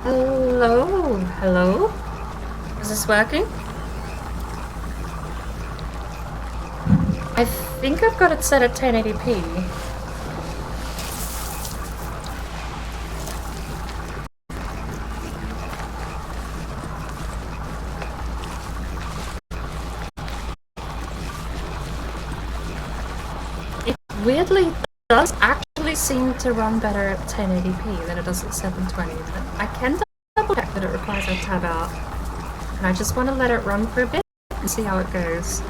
Hello? Hello? Is this working? I think I've got it set at 1080p. It weirdly does actually seem to run better at 1080p than it does at 720. But I can double check that it requires a tab out. And I just want to let it run for a bit and see how it goes.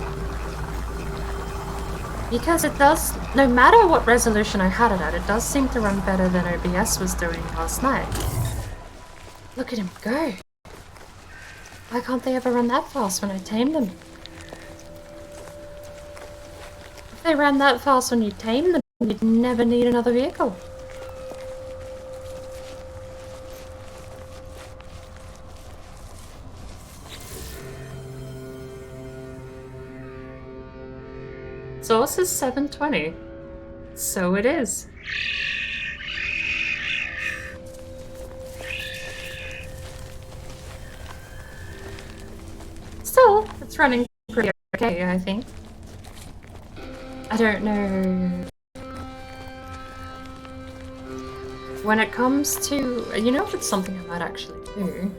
Because it does, no matter what resolution I had it at, it does seem to run better than OBS was doing last night. Look at him go. Why can't they ever run that fast when I tame them? If they ran that fast when you tame them, you'd never need another vehicle. Source is 720. So it is. Still, it's running pretty okay, I think. I don't know. When it comes to... You know if it's something I might actually do?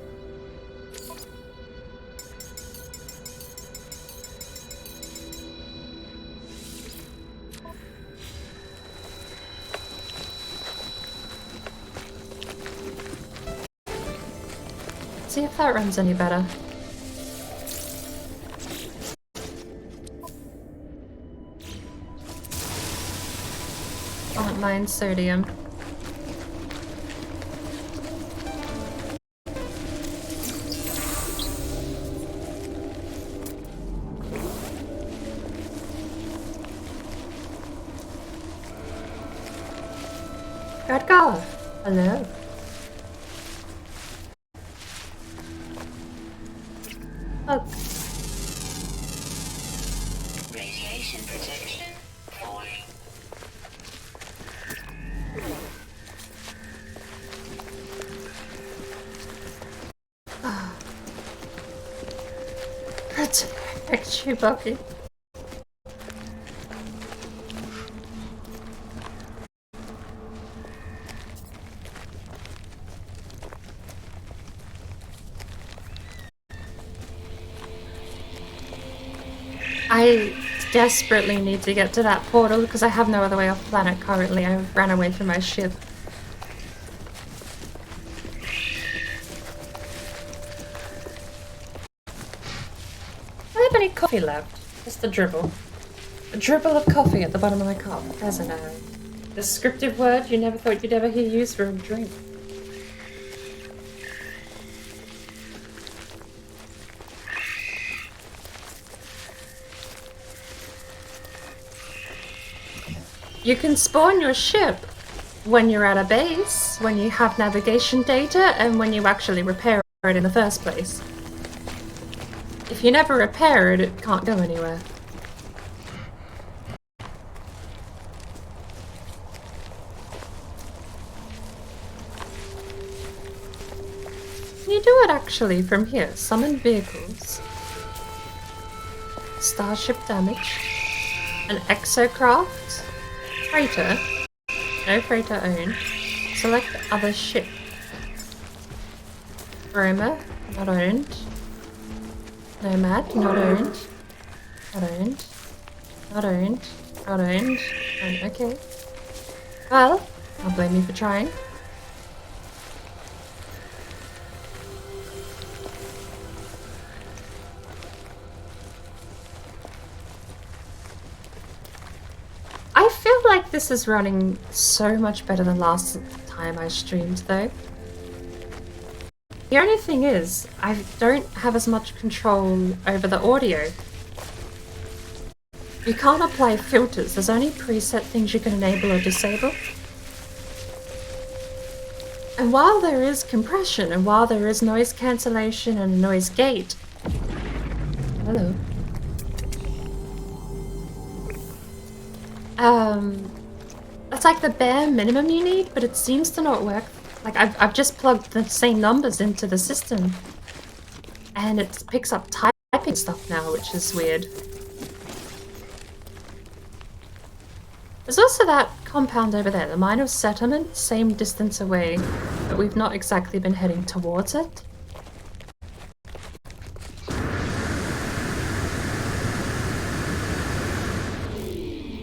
See if that runs any better. Oh, 9 sodium. Good God. Hello. Oh. Radiation protection falling. Protect you, Bucky. I desperately need to get to that portal because I have no other way off the planet currently. I ran away from my ship. Do I have any coffee left? Just a dribble. A dribble of coffee at the bottom of my cup. There's a descriptive word you never thought you'd ever hear used for a drink. You can spawn your ship when you're at a base, when you have navigation data, and when you actually repair it in the first place. If you never repair it, it can't go anywhere. Can you do it actually from here? Summon vehicles. Starship damage. An exocraft. Freighter. No freighter owned. Select other ship. Roma. Not owned. Nomad. Not owned. Not owned. Not owned. Not owned. Okay. Well, I'll blame you for trying. I feel like this is running so much better than last time I streamed, though. The only thing is, I don't have as much control over the audio. You can't apply filters, there's only preset things you can enable or disable. And while there is compression, and while there is noise cancellation and noise gate... Hello. That's like the bare minimum you need, but it seems to not work Like, I've just plugged the same numbers into the system. And it picks up typing stuff now, which is weird. There's also that compound over there, the minor settlement, same distance away, but we've not exactly been heading towards it.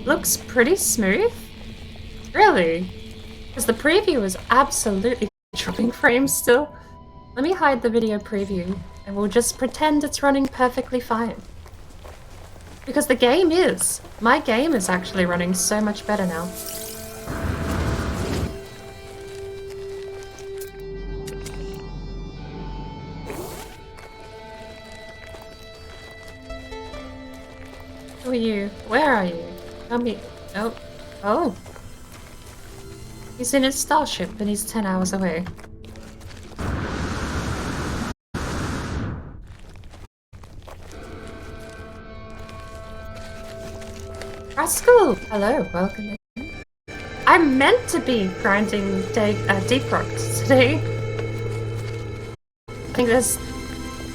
Looks pretty smooth. Really? Because the preview is absolutely dropping frames still. Let me hide the video preview, and we'll just pretend it's running perfectly fine. Because the game is. My game is actually running so much better now. Who are you? Where are you? Tell me. Oh. Oh. He's in his starship and he's 10 hours away. Rascal! Hello, welcome in. I'm meant to be grinding deep rocks today. I think there's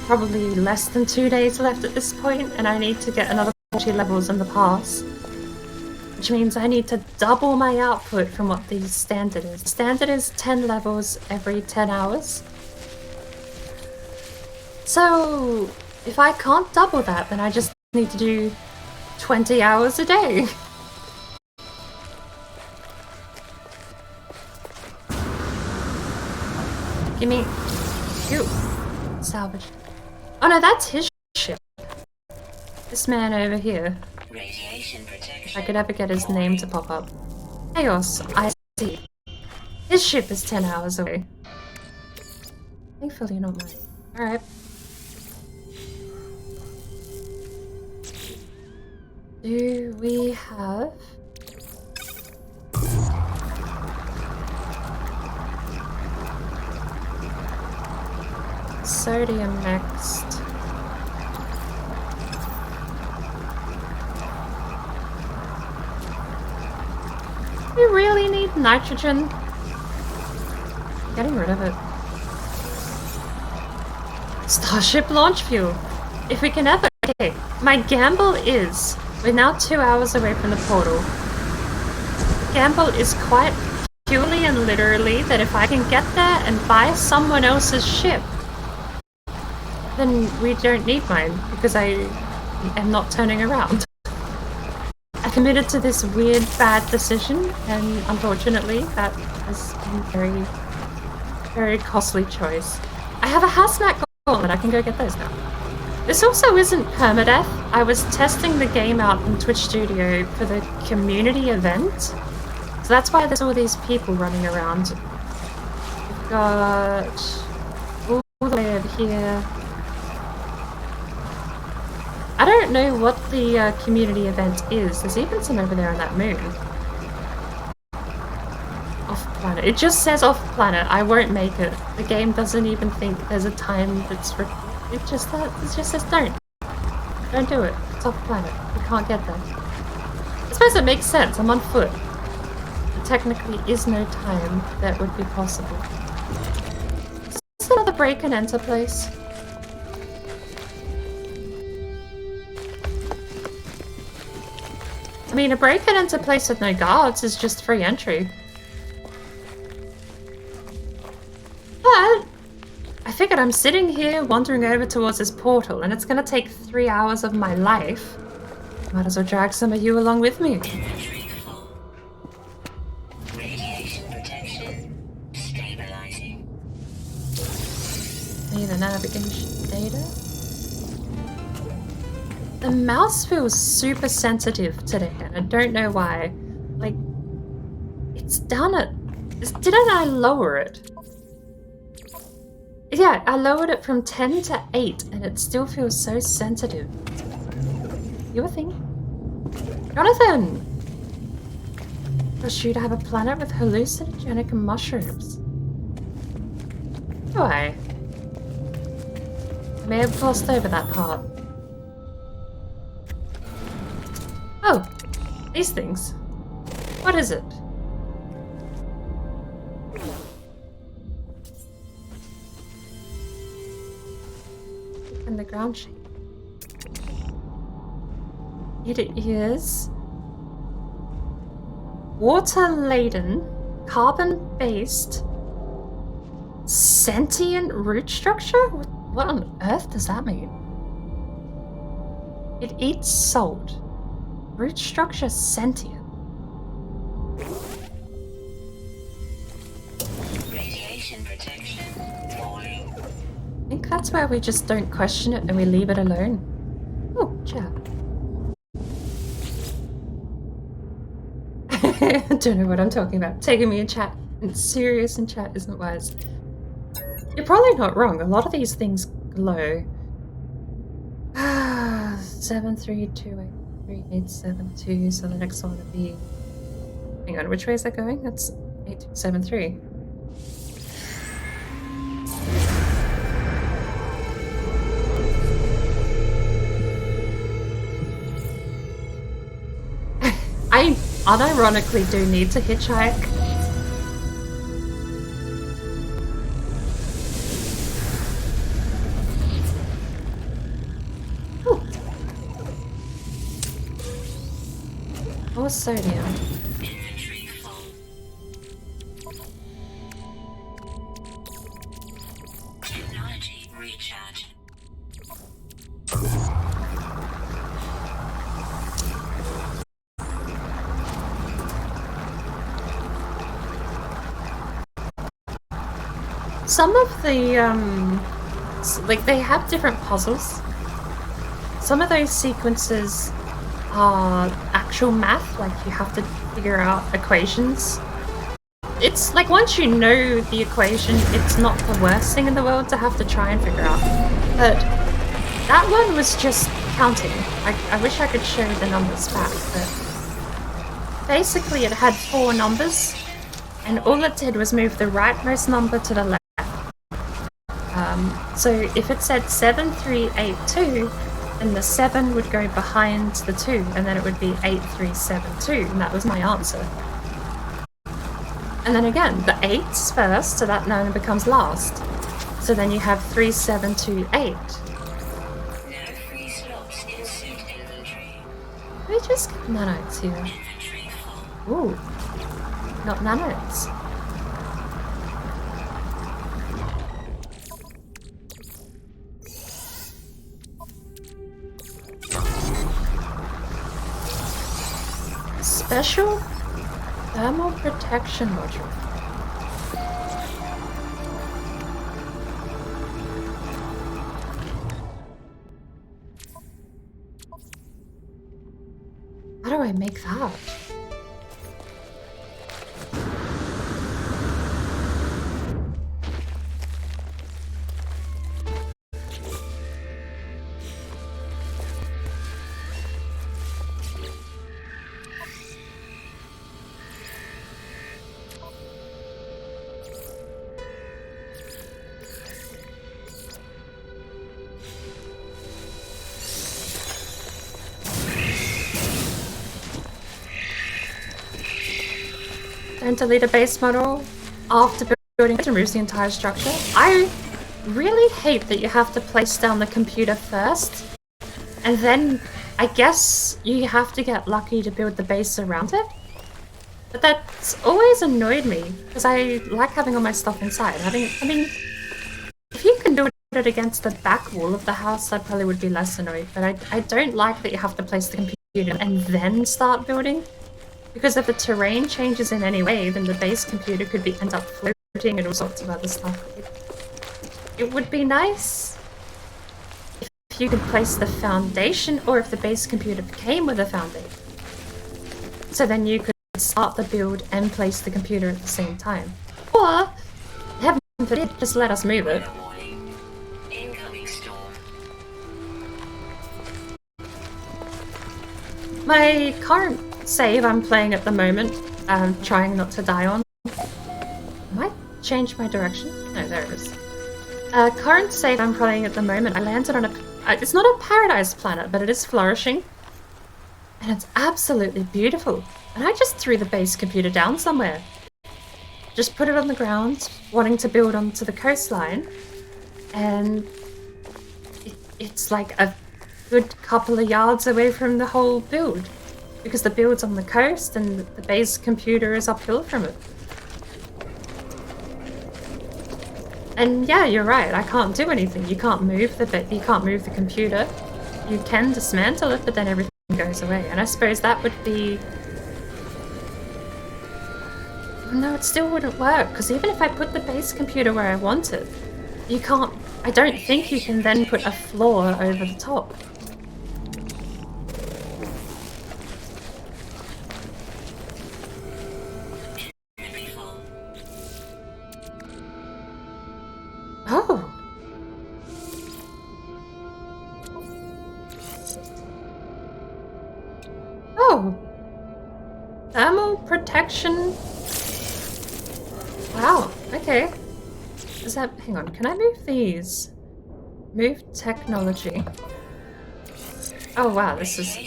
probably less than 2 days left at this point, and I need to get another 40 levels in the pass. Which means I need to double my output from what the standard is. Standard is 10 levels every 10 hours. So, if I can't double that, then I just need to do 20 hours a day. Give me... Shoot. Salvage. Oh no, that's his ship. This man over here. Radiation protection. If I could ever get his name to pop up. Chaos, I see. His ship is 10 hours away. Thankfully not mine. Alright. Do we have... sodium next? We really need nitrogen. Getting rid of it. Starship launch fuel. If we can ever... Okay, my gamble is... We're now 2 hours away from the portal. Gamble is quite purely and literally that if I can get there and buy someone else's ship, then we don't need mine, because I am not turning around. I committed to this weird, bad decision, and unfortunately, that has been a very, very costly choice. I have a hazmat gauntlet, I can go get those now. This also isn't permadeath. I was testing the game out in Twitch Studio for the community event. So that's why there's all these people running around. We've got all the way over here. I don't know what the community event is. There's even some over there on that moon. Off planet. It just says off planet. I won't make it. The game doesn't even think there's a time that's... It just says don't. Don't do it. It's off planet. You can't get there. I suppose it makes sense. I'm on foot. There technically is no time that would be possible. Is this another break and enter place? I mean, a break and enter place with no guards is just free entry. But I figured I'm sitting here wandering over towards this portal and it's gonna take 3 hours of my life. Might as well drag some of you along with me. Inventory full. Radiation protection stabilizing. Need the navigation data. The mouse feels super sensitive today and I don't know why. Like, it's down at... Didn't I lower it? Yeah, I lowered it from 10 to 8 and it still feels so sensitive. You a thing? Jonathan! Push you to have a planet with hallucinogenic mushrooms. Do I? I may have glossed over that part. Oh, these things. What is it? in the ground shape. It is water-laden, carbon-based, sentient root structure? What on earth does that mean? It eats salt. Root structure sentient. Radiation protection falling. I think that's where we just don't question it and we leave it alone. Oh, chat. I don't know what I'm talking about. Taking me in chat and serious in chat isn't wise. You're probably not wrong. A lot of these things glow. 7328372. So the next one would be. Hang on, which way is that going? That's 8273. I unironically do need to hitchhike. Ooh. More sodium. Inventory full. Technology recharge. Some of the, like, they have different puzzles. Some of those sequences are actual math, like you have to figure out equations. It's like once you know the equation, it's not the worst thing in the world to have to try and figure out. But that one was just counting. I wish I could show the numbers back, but basically it had 4 numbers, and all it did was move the rightmost number to the left. So if it said 7382, then the 7 would go behind the 2, and then it would be 8372, and that was my answer. And then again, the 8's first, so that number becomes last. So then you have 3728. No free slots in suit inventory. We just get nanotes here. Inventory full. Ooh, not nanotes. Special thermal protection module. How do I make that? Don't delete a base model after building it and removes the entire structure. I really hate that you have to place down the computer first, and then I guess you have to get lucky to build the base around it. But that's always annoyed me, because I like having all my stuff inside. I mean, if you can build it against the back wall of the house, I probably would be less annoyed, but I don't like that you have to place the computer and then start building. Because if the terrain changes in any way, then the base computer could end up floating and all sorts of other stuff. It would be nice if you could place the foundation, or if the base computer came with a foundation. So then you could start the build and place the computer at the same time. Or, heaven forbid, just let us move it. Warning. Incoming storm. My current save I'm playing at the moment, trying not to die on. Might change my direction. No, there it is. Current save I'm playing at the moment, I landed on it's not a paradise planet, but it is flourishing. And it's absolutely beautiful. And I just threw the base computer down somewhere. Just put it on the ground, wanting to build onto the coastline. And it's like a good couple of yards away from the whole build. Because the build's on the coast and the base computer is uphill from it. And yeah, you're right, I can't do anything. You can't move the computer. You can dismantle it, but then everything goes away. And I suppose that would be... No, it still wouldn't work, because even if I put the base computer where I want it, you can't... I don't think you can then put a floor over the top. Oh! Oh! Thermal protection. Wow, okay. Is that... hang on, can I move these? Move technology. Oh wow, this is...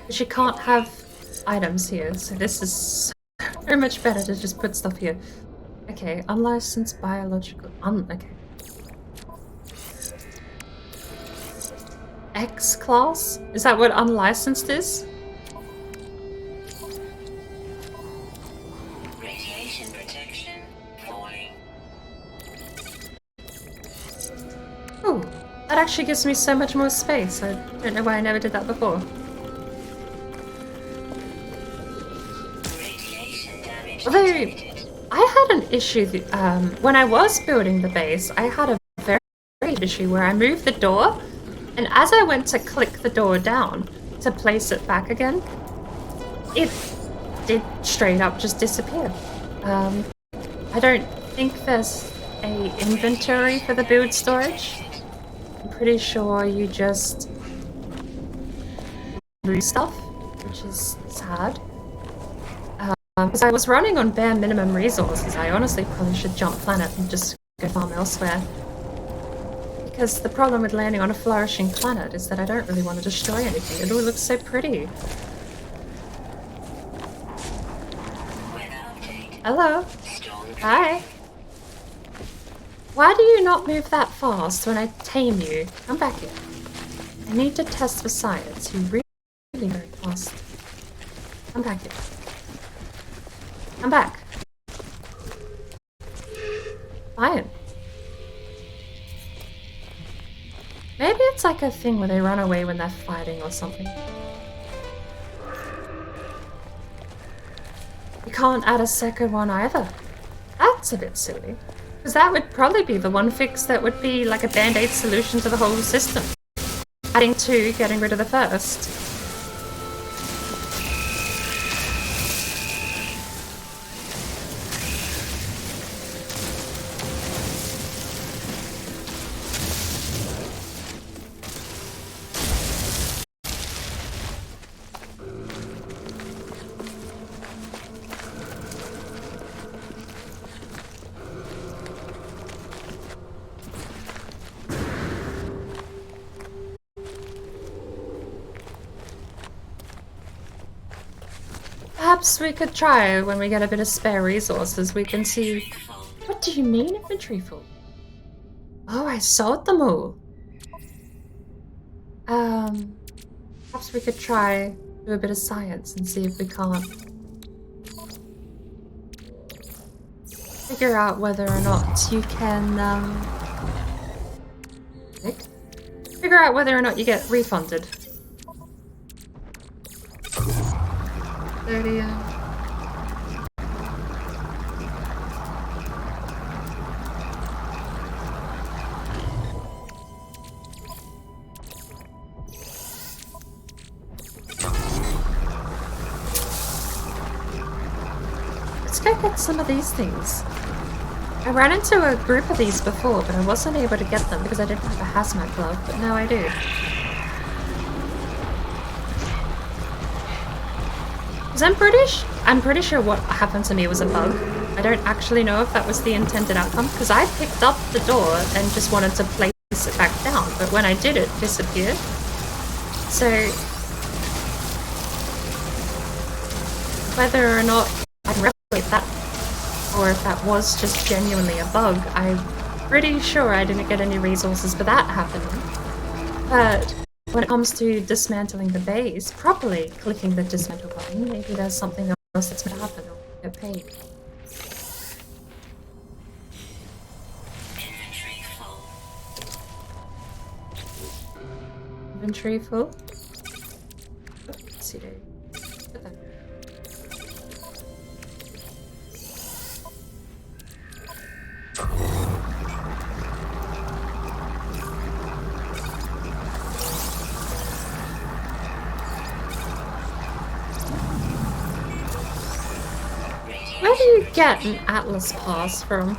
She can't have items here, so this is so much better to just put stuff here. Okay, unlicensed biological... okay. X class? Is that what unlicensed is? Radiation protection falling. Oh, that actually gives me so much more space. I don't know why I never did that before. Radiation damage Although, detected. I had an issue when I was building the base. I had a very great issue where I moved the door, and as I went to click the door down to place it back again, it did straight up just disappear. I don't think there's a inventory for the build storage. I'm pretty sure you just lose stuff, which is sad. Because I was running on bare minimum resources. I honestly probably should jump planet and just go farm elsewhere. Because the problem with landing on a flourishing planet is that I don't really want to destroy anything. It all looks so pretty. Weather update. Hello. Storm. Hi. Why do you not move that fast when I tame you? Come back here. I need to test for science. You really very fast. Come back here. Come back. Fine. Maybe it's like a thing where they run away when they're fighting or something. You can't add a second one either. That's a bit silly. Because that would probably be the one fix that would be like a band-aid solution to the whole system. Adding two, getting rid of the first. Perhaps we could try when we get a bit of spare resources. We can see... What do you mean inventory full? Oh, I sold them all. Perhaps we could try do a bit of science and see if we can't figure out whether or not you can figure out whether or not you get refunded. 30, Let's go get some of these things. I ran into a group of these before, but I wasn't able to get them because I didn't have a hazmat glove, but now I do. Because I'm pretty sure what happened to me was a bug. I don't actually know if that was the intended outcome, because I picked up the door and just wanted to place it back down, but when I did, it disappeared. So, whether or not I can replicate that, or if that was just genuinely a bug, I'm pretty sure I didn't get any resources for that happening. But when it comes to dismantling the base, properly clicking the dismantle button, maybe there's something else that's going to happen or get paid. Inventory full. Inventory full. Let's see there. Put that. Where do you get an Atlas pass from?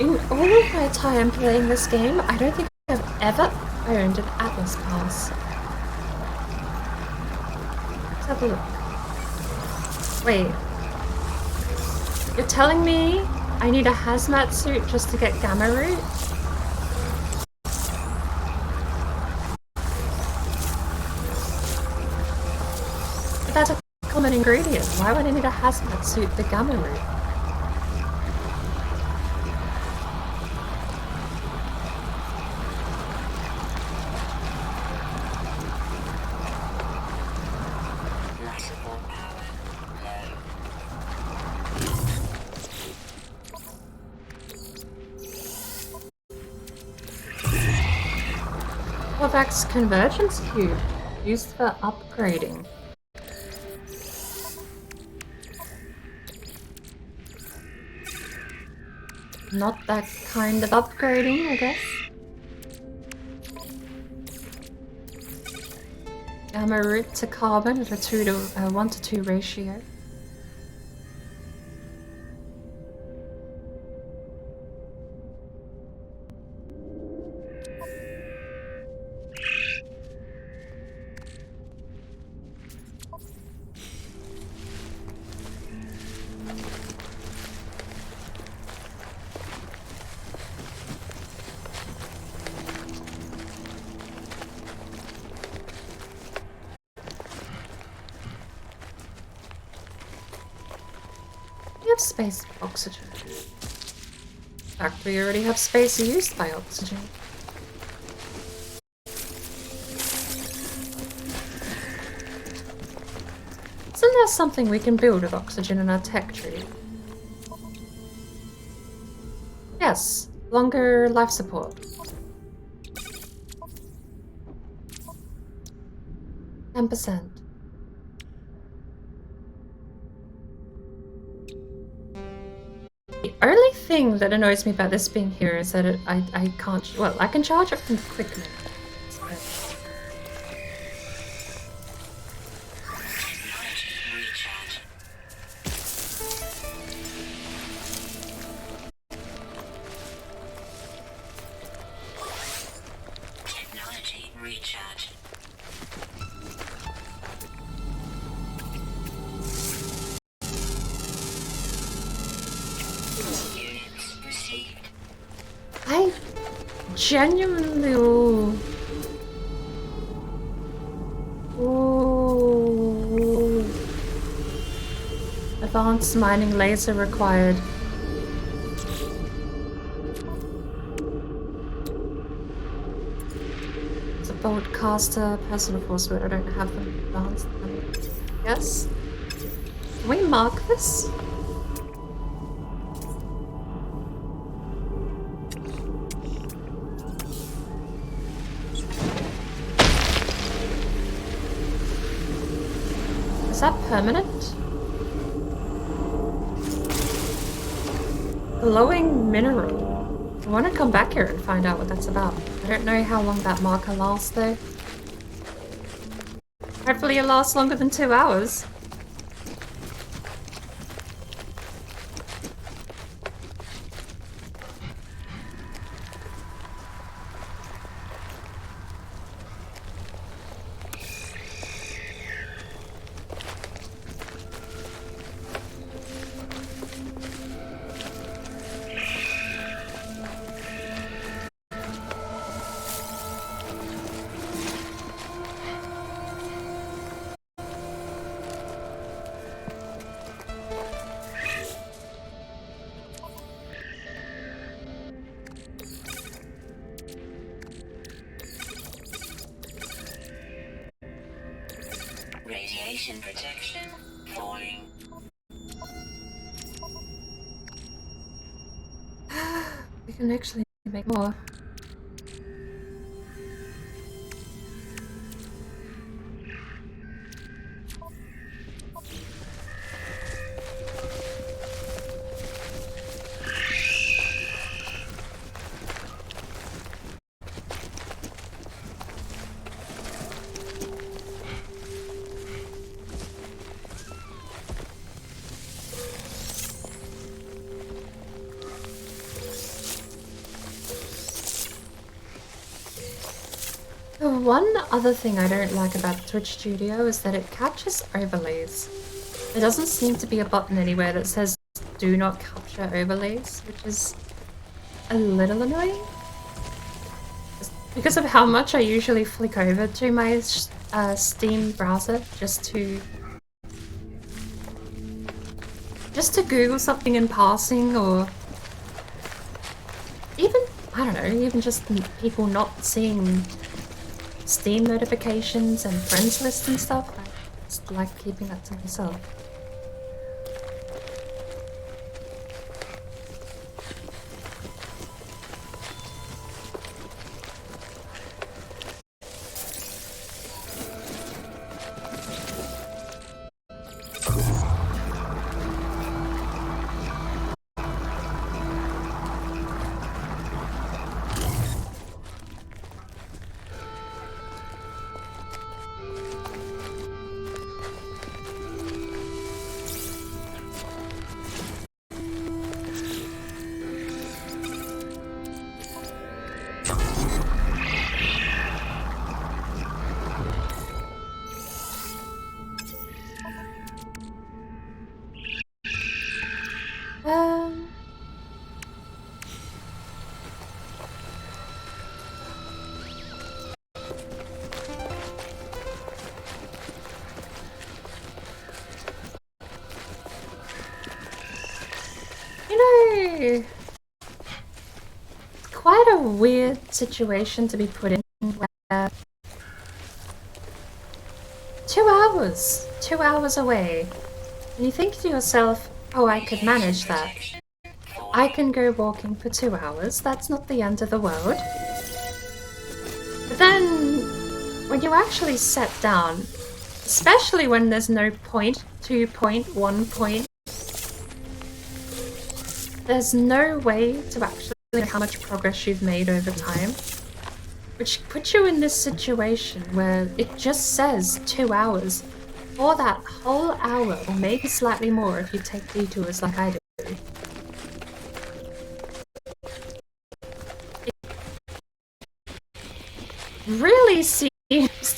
In all of my time playing this game, I don't think I've ever owned an Atlas pass. Let's have a look. Wait. You're telling me I need a hazmat suit just to get Gamma Root? But that's a common ingredient. Why would I need a hazmat suit for Gamma Root? Kovacs Convergence Cube, used for upgrading. Not that kind of upgrading, I guess. Gamma root to carbon at a 1 to 2 ratio. We have space for oxygen. In fact, we already have space used by oxygen. Isn't there something we can build with oxygen in our tech tree? Yes, longer life support. 10%. The only thing that annoys me about this being here is that I can't... Well, I can charge it from quickly. Technology recharge. Units received. I genuinely... Ooh. Ooh. Advanced mining laser required. It's a bolt caster, personal force, but I don't have them advanced. Yes? Can we mark this? Is that permanent? Glowing mineral. I want to come back here and find out what that's about. I don't know how long that marker lasts though. Hopefully it lasts longer than 2 hours. Radiation protection falling. We can actually make more. One other thing I don't like about Twitch Studio is that it captures overlays. There doesn't seem to be a button anywhere that says do not capture overlays, which is a little annoying. Because of how much I usually flick over to my Steam browser just to Google something in passing, or even, I don't know, even just people not seeing Steam notifications and friends list and stuff. I just like keeping that to myself. You know, quite a weird situation to be put in where 2 hours away, and you think to yourself, oh, I could manage that. I can go walking for 2 hours, that's not the end of the world. But then, when you actually sit down, especially when there's no point, 2 point, 1 point, there's no way to actually know how much progress you've made over time. Which puts you in this situation where it just says 2 hours for that whole hour, or maybe slightly more if you take detours like I do. It really seems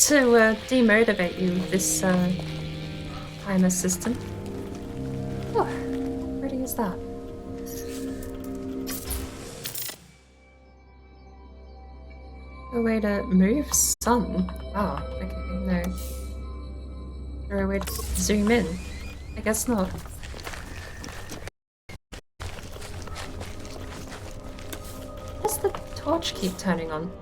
to demotivate you, this timer system. Oh, how pretty is that? A way to move sun? Oh, okay, no. Is there a way to zoom in? I guess not. Does the torch keep turning on?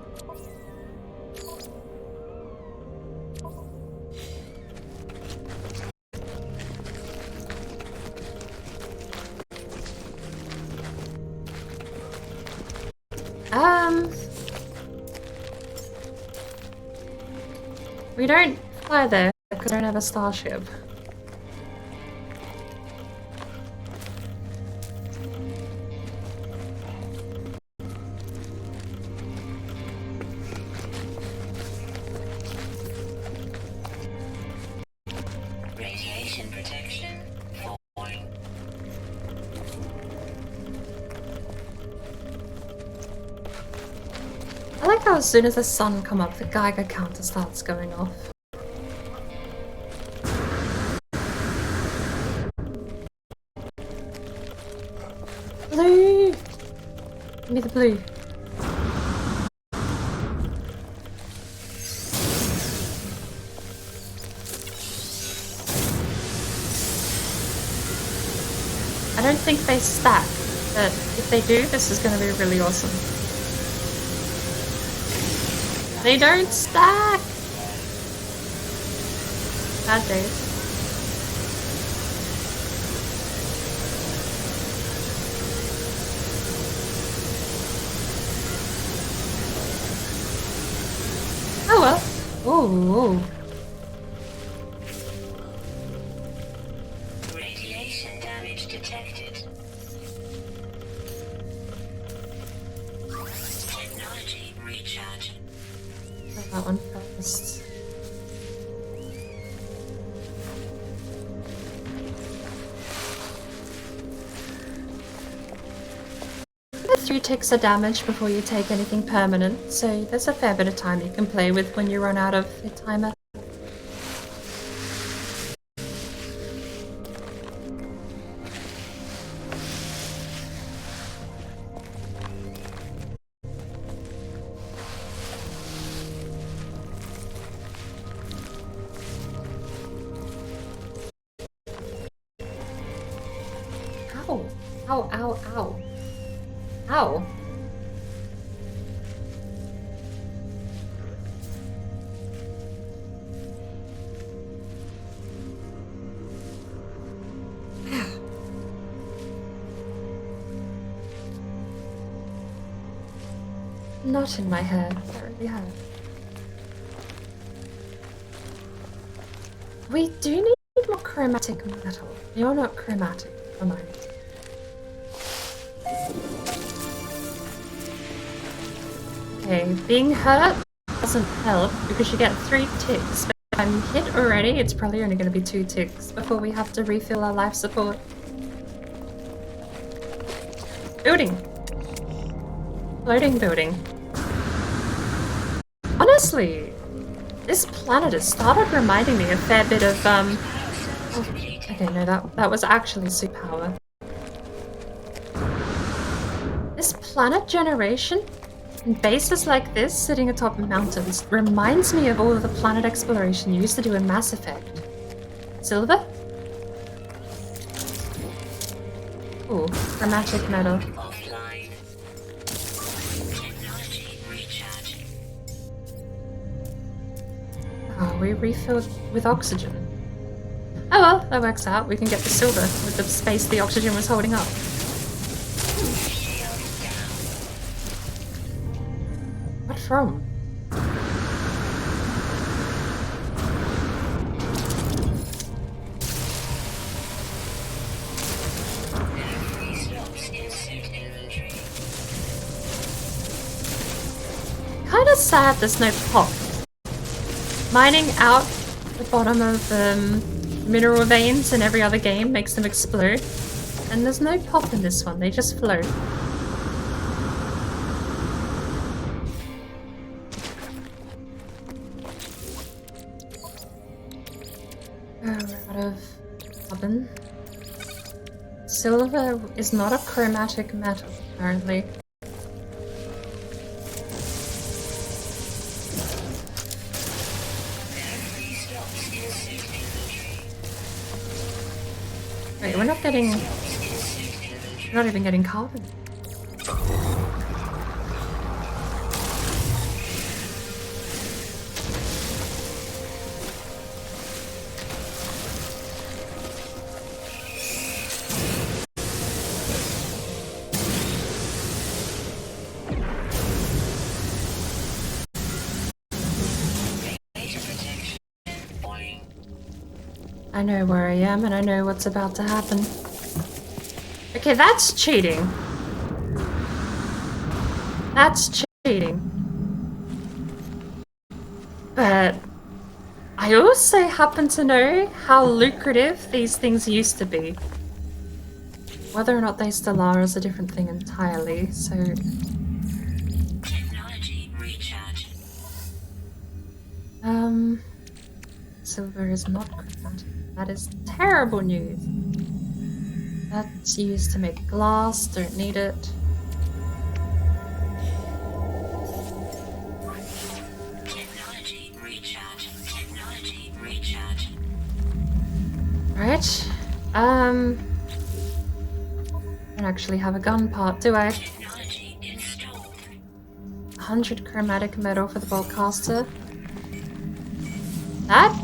We don't fly there because I don't have a starship. Radiation protection falling. I like how as soon as the sun comes up, the Geiger counter starts going off. Blue! Give me the blue. I don't think they stack, but if they do, this is going to be really awesome. They don't stack! Bad days. Ooh. Radiation damage detected. Technology recharge. Try that one first. The 3 ticks of damage before you take anything permanent, so there's a fair bit of time you can play with when you run out of the timer. Ow! Ow, ow, ow. Ow! Not in my head. That really hurt. We do need more chromatic metal. You're not chromatic. Am I? Okay, being hurt doesn't help because you get 3 ticks. But if I'm hit already, it's probably only going to be 2 ticks before we have to refill our life support. Building. Floating building. Honestly, this planet has started reminding me a fair bit of, okay, no, that was actually superpower. This planet generation and bases like this sitting atop mountains reminds me of all of the planet exploration you used to do in Mass Effect. Silver? Ooh, chromatic metal. Offline. Technology recharge. Oh, we refilled with oxygen. Oh well, that works out. We can get the silver with the space the oxygen was holding up. Shield down. What from? Free slots in suit inventory. Kinda sad there's no pop. Mining out the bottom of mineral veins in every other game makes them explode. And there's no pop in this one, they just float. Oh, we're out of carbon. Silver is not a chromatic metal, apparently. Free slots in suit inventory. Wait, we're not getting... Slots in suit inventory. We're not even getting carbon. Data protection. Falling. I know where I am and I know what's about to happen. Okay, that's cheating. That's cheating. But I also happen to know how lucrative these things used to be. Whether or not they still are is a different thing entirely, so... Technology recharge. Silver is not chromatic. That is terrible news. That's used to make glass, don't need it. Technology recharge. Technology recharge. Right. Don't actually have a gun part, do I? Technology installed. 100 chromatic metal for the bolt caster. That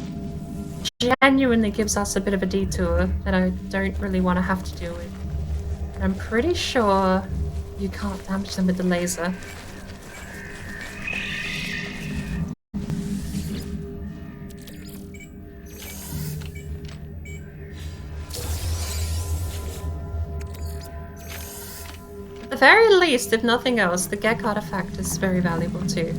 genuinely gives us a bit of a detour that I don't really want to have to deal with. And I'm pretty sure you can't damage them with the laser. At the very least, if nothing else, the Gek artifact is very valuable too.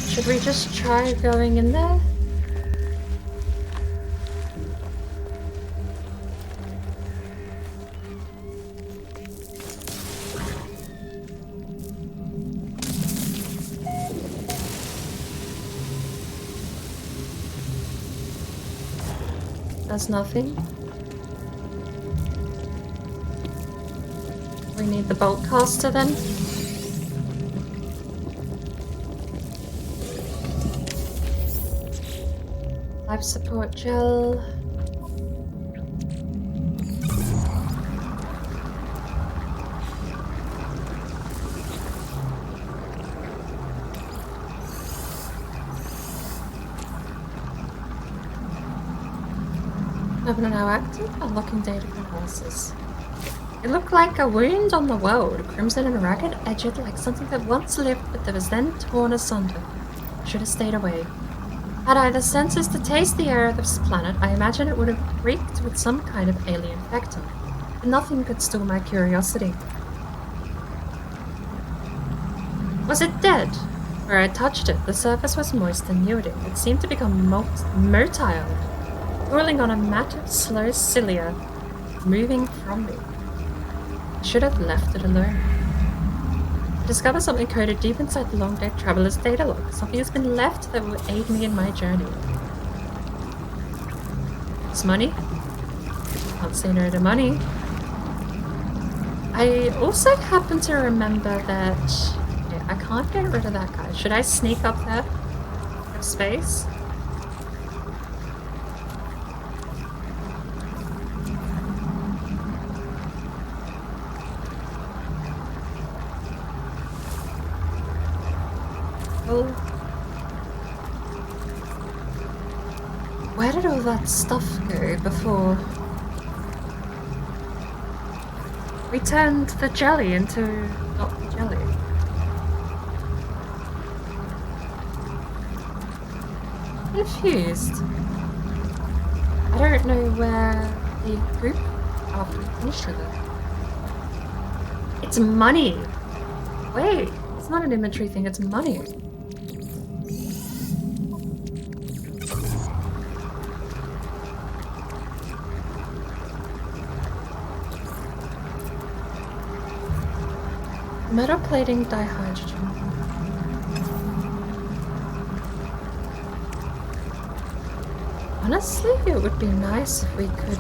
Should we just try going in there? There's nothing. We need the bolt caster then. Life support gel. Open now active. Unlocking data analysis. It looked like a wound on the world, crimson and ragged, edged like something that once lived but that was then torn asunder. Should have stayed away. Had I the senses to taste the air of this planet, I imagine it would have reeked with some kind of alien factor. But nothing could stall my curiosity. Was it dead? Where I touched it, the surface was moist and yielding. It seemed to become motile, rolling on a mat of slow cilia, moving from me. I should have left it alone. I discovered something coded deep inside the Long Dead Traveler's data log. Something has been left that will aid me in my journey. It's money? Can't say no to money. I also happen to remember that... yeah, I can't get rid of that guy. Should I sneak up there? Have space? Where did all that stuff go before we turned the jelly into not the jelly? Confused. I don't know where the group after we finished with it. It's money! Wait, it's not an inventory thing, it's money. Metal plating dihydrogen. Honestly, it would be nice if we could,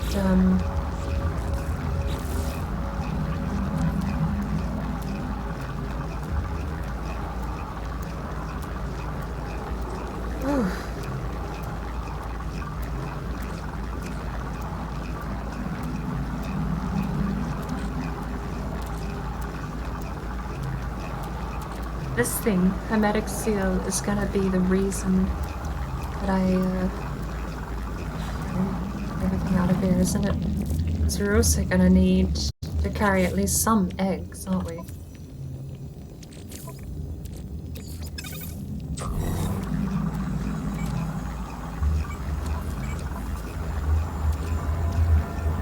this thing, hermetic seal, is gonna be the reason that I get everything out of here, isn't it? Because we're also gonna need to carry at least some eggs, aren't we?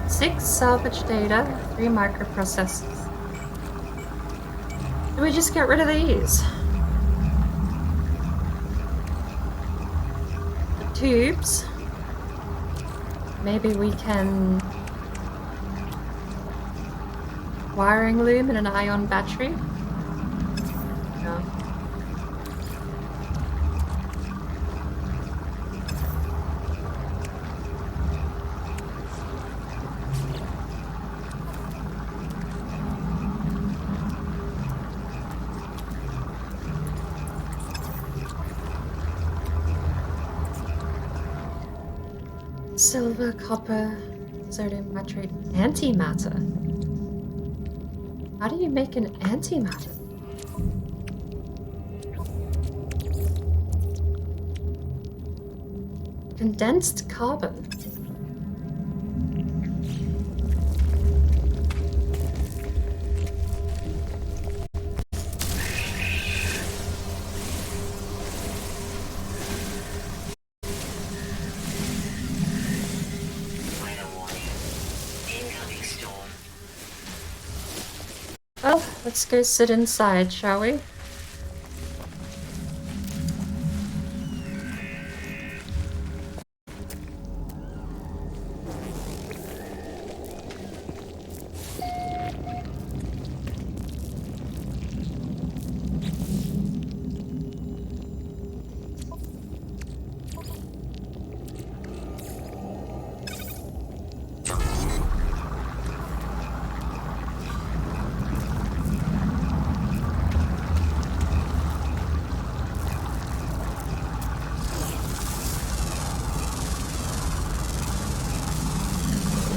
Six salvage data, 3 microprocessors. Do we just get rid of these? The tubes. Maybe we can... wiring loom and an ion battery? No. Silver, copper, sodium nitrate, antimatter. How do you make an antimatter? Condensed carbon. Let's go sit inside, shall we?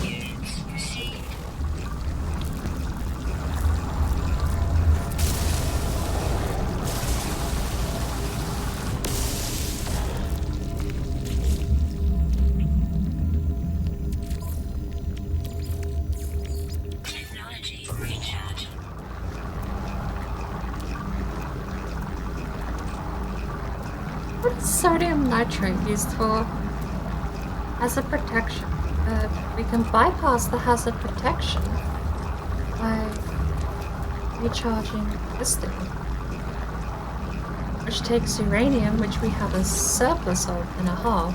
Units received. Technology recharge. What is sodium nitrate used for? Hazard protection. We can bypass the hazard protection by recharging this thing, which takes uranium, which we have a surplus of in a hull.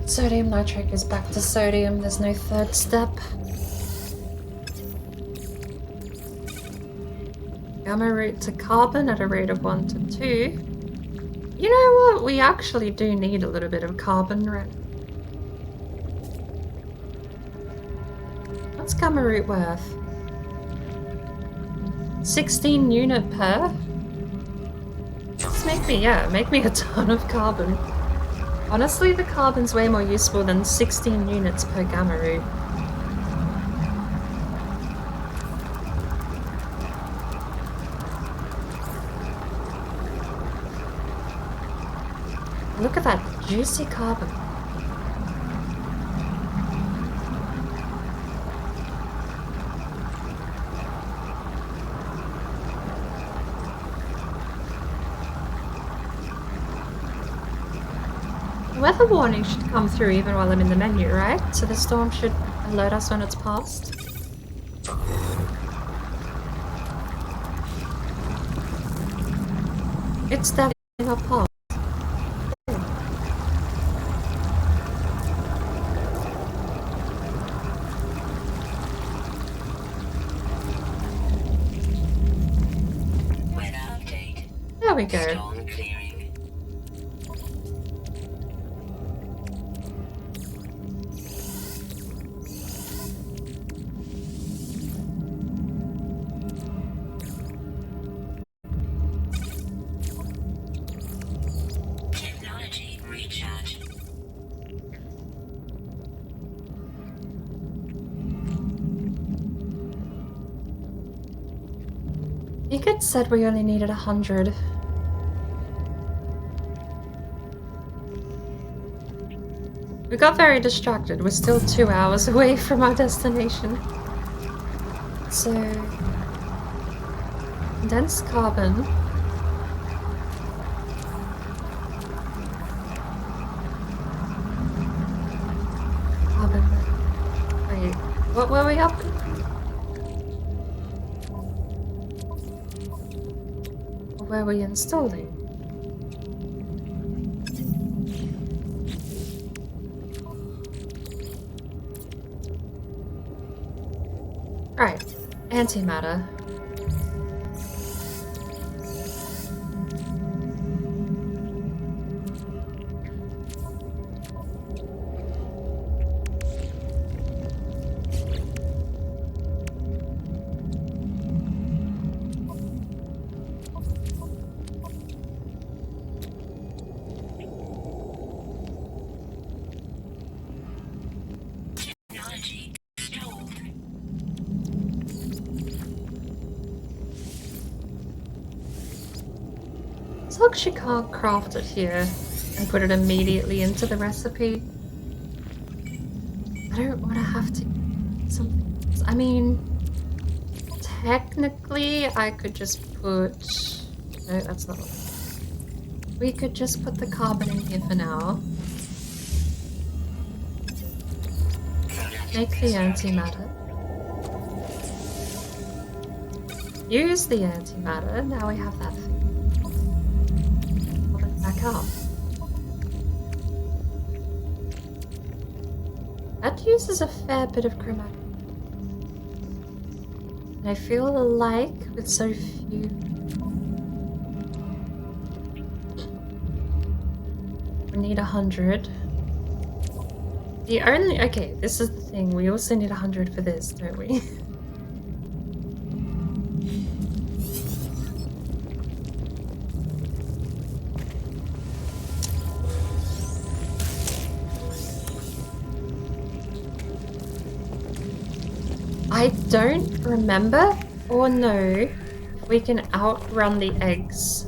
Sodium nitrate goes back to sodium, there's no third step. Gamma root to carbon at a rate of 1 to 2. You know what? We actually do need a little bit of carbon, right? What's gamma root worth? 16 unit per? Just make me a ton of carbon. Honestly, the carbon's way more useful than 16 units per gamma root. Look at that juicy carbon. The weather warning should come through even while I'm in the menu, right? So the storm should alert us when it's passed. It's definitely not passed. Weather update. There we go. Storm clearing. Technology recharge. You could said we only needed 100. We got very distracted. We're still 2 hours away from our destination. So, condensed carbon. Carbon. Wait, what were we up to? Where were we installing? Right, antimatter. Technology stalled. fuck you can't craft it here and put it immediately into the recipe? I don't want to have to eat something else. I mean, technically, I could just put... No, that's not what... We could just put the carbon in here for now. Make the antimatter. Use the antimatter. Now we have that thing. Hold it back up. That uses a fair bit of chromatic. And I feel like with so few... We need 100. The only... Okay, this is the thing. We also need 100 for this, don't we? I don't remember or know if we can outrun the eggs.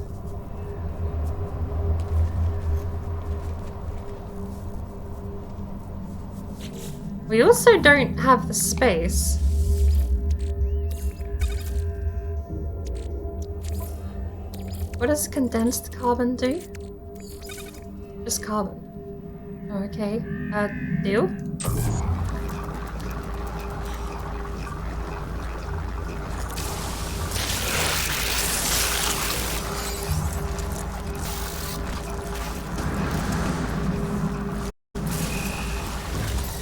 We also don't have the space. What does condensed carbon do? Just carbon. Oh, okay. Deal?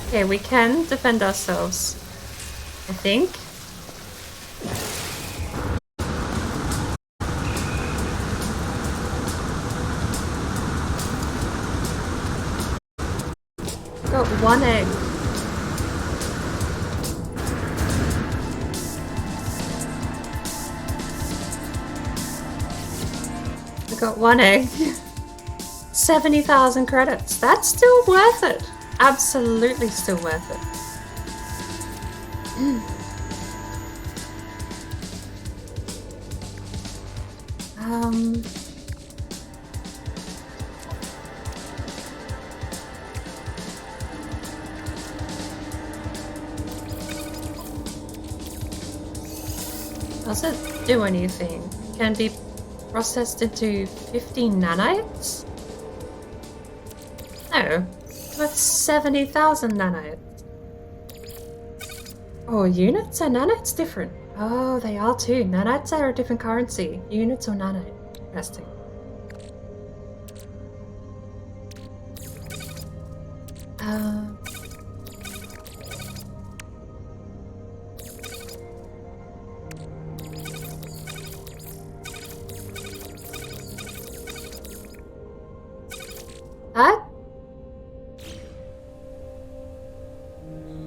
Okay, we can defend ourselves, I think. Got one egg. I got one egg. 70,000 credits. That's still worth it. Absolutely still worth it. Does it do anything? Can be processed into 50 nanites? No. That's 70,000 nanites. Oh, units and nanites different. Oh, they are too. Nanites are a different currency. Units or nanite. Interesting.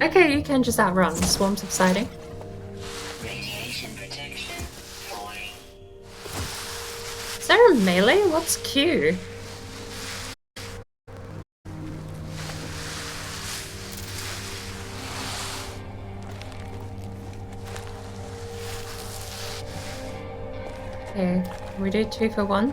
Okay, you can just outrun the swarm subsiding. Radiation protection falling. Is there a melee? What's Q? Okay, can we do 2 for 1?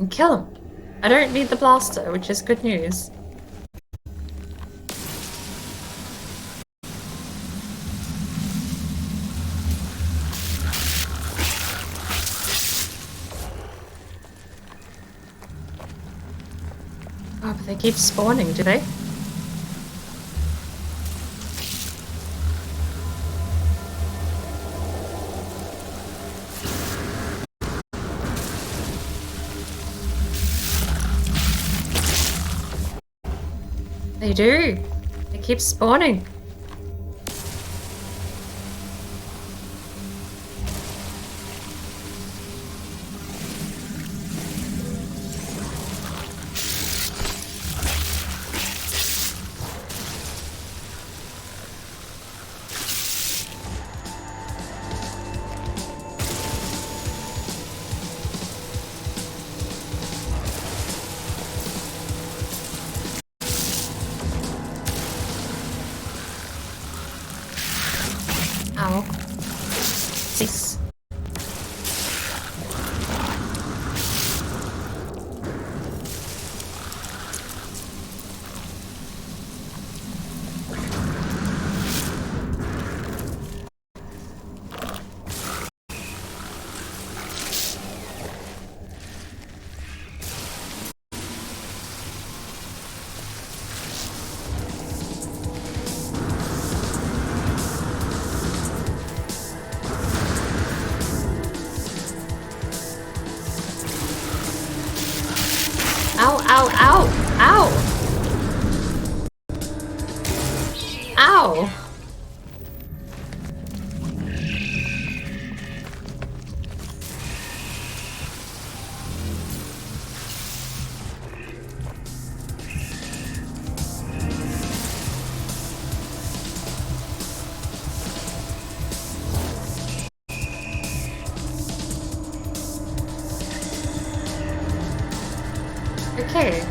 Kill him. I don't need the blaster, which is good news. Oh, but they keep spawning, do they? They do. They keep spawning. Ow, ow, ow! Ow! Okay.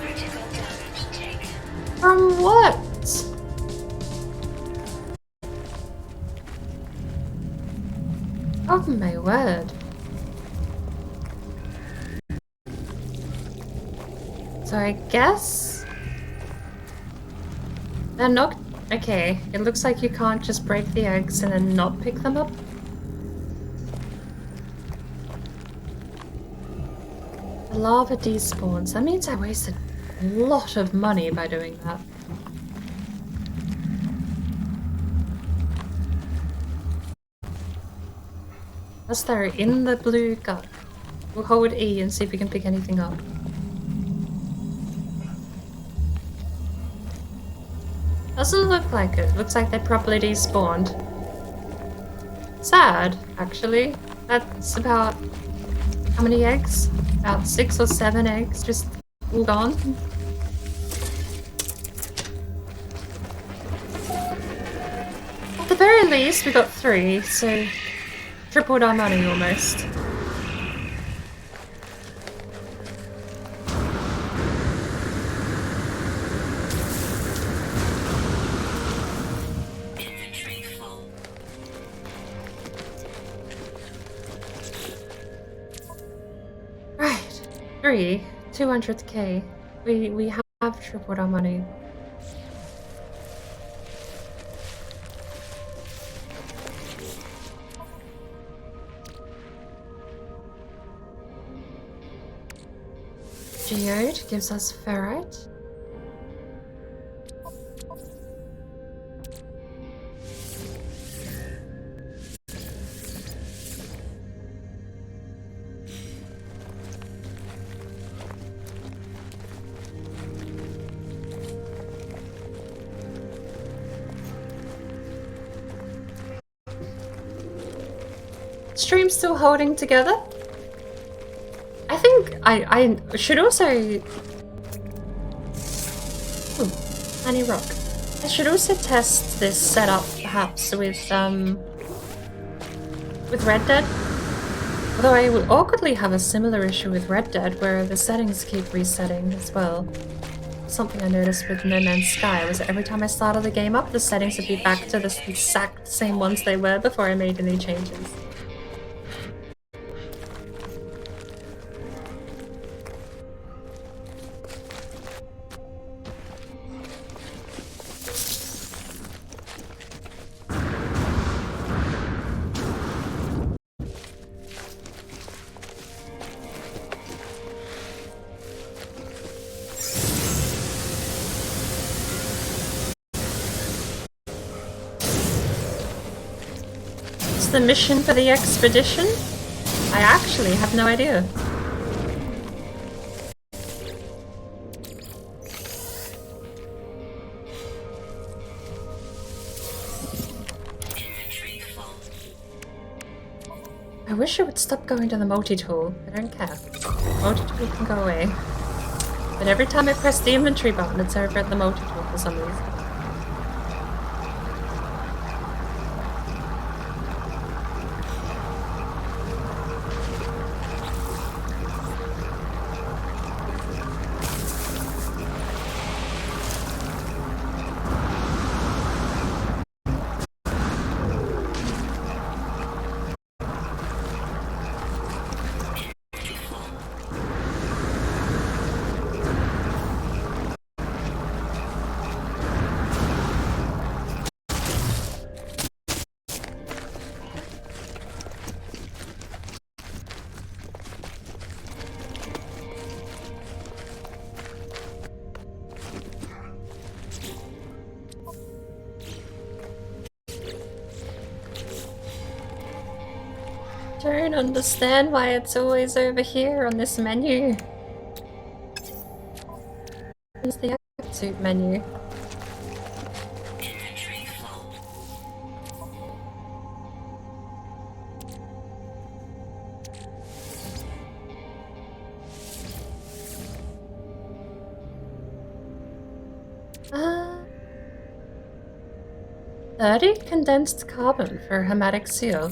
Critical damage taken. From what? Oh my word. So I guess they're not... Okay, it looks like you can't just break the eggs and then not pick them up. The lava despawns. That means I wasted a lot of money by doing that. Unless they're in the blue gut. We'll hold E and see if we can pick anything up. Doesn't look like it. Looks like they properly despawned. Sad, actually. That's about... How many eggs? About 6 or 7 eggs just all gone. At the very least, we got 3, so tripled our money almost. Inventory full. Right, 3, 200k. We have tripled our money. Geode gives us ferrite. Stream still holding together? I think I should also... Tiny rock. I should also test this setup perhaps with Red Dead. Although I would awkwardly have a similar issue with Red Dead where the settings keep resetting as well. Something I noticed with No Man's Sky was that every time I started the game up, the settings would be back to the exact same ones they were before I made any changes. The mission for the expedition? I actually have no idea. Inventory full. I wish it would stop going to the multi-tool. I don't care. Multi-tool can go away. But every time I press the inventory button, it's over at the multi-tool for some reason. Don't understand why it's always over here on this menu. Is the exit menu? Inventory full. Uh, 30 condensed carbon for a hermetic seal.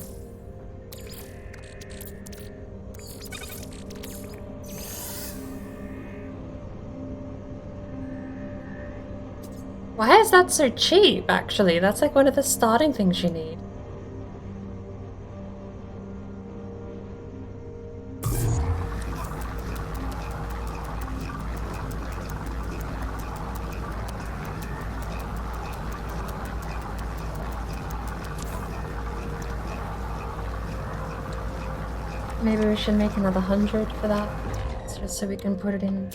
Why is that so cheap, actually? That's like one of the starting things you need. Maybe we should make another 100 for that, just so we can put it in.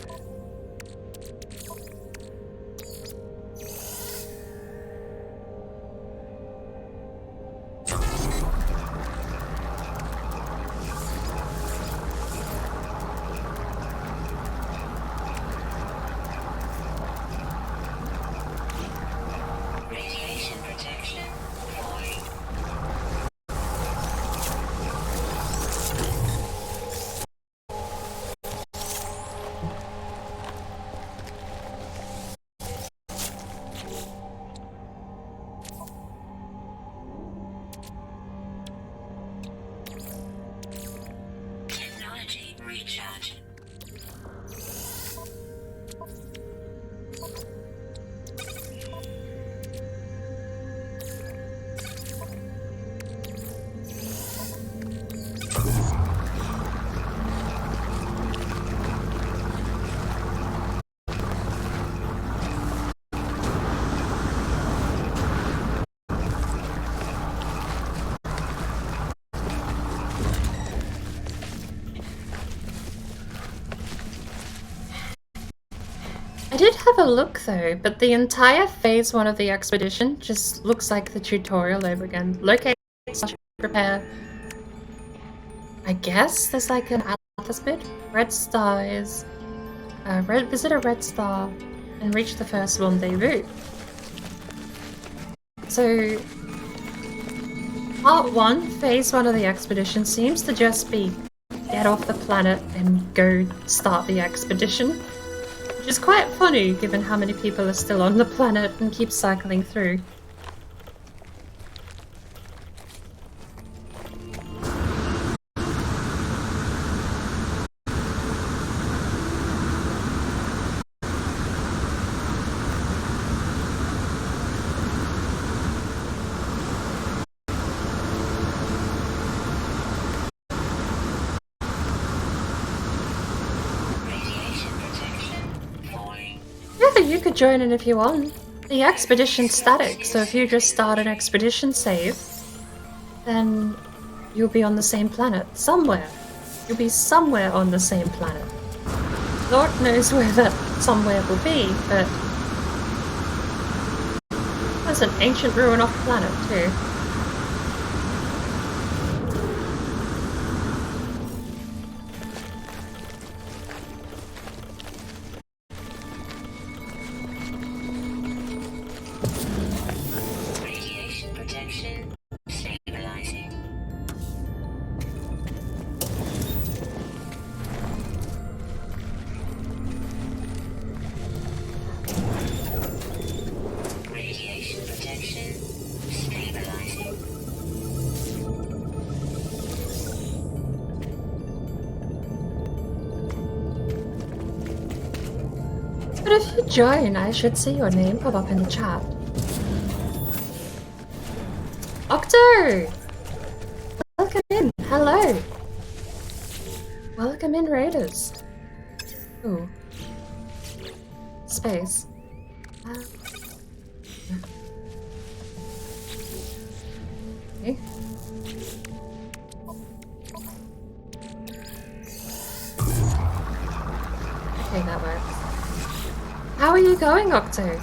Radiation protection void. Technology recharge. I did have a look though, but the entire phase 1 of the expedition just looks like the tutorial over again. Locate, prepare. I guess there's like an atlas bit. Red star is visit a red star and reach the first rendezvous. So part 1, phase 1 of the expedition seems to just be get off the planet and go start the expedition. Which is quite funny given how many people are still on the planet and keep cycling through. Radiation protection void. Yeah, you could join in if you want. The expedition's static, so if you just start an expedition save, then you'll be on the same planet. Somewhere. You'll be somewhere on the same planet. Lord knows where that somewhere will be, but there's an ancient ruin off planet too. Radiation protection stabilizing. Radiation protection stabilizing. But if you join, I should see your name pop up in the chat. Octo! Welcome in. Hello. Welcome in, Raiders. Ooh. Space. Okay. Okay, that works. How are you going, Octo?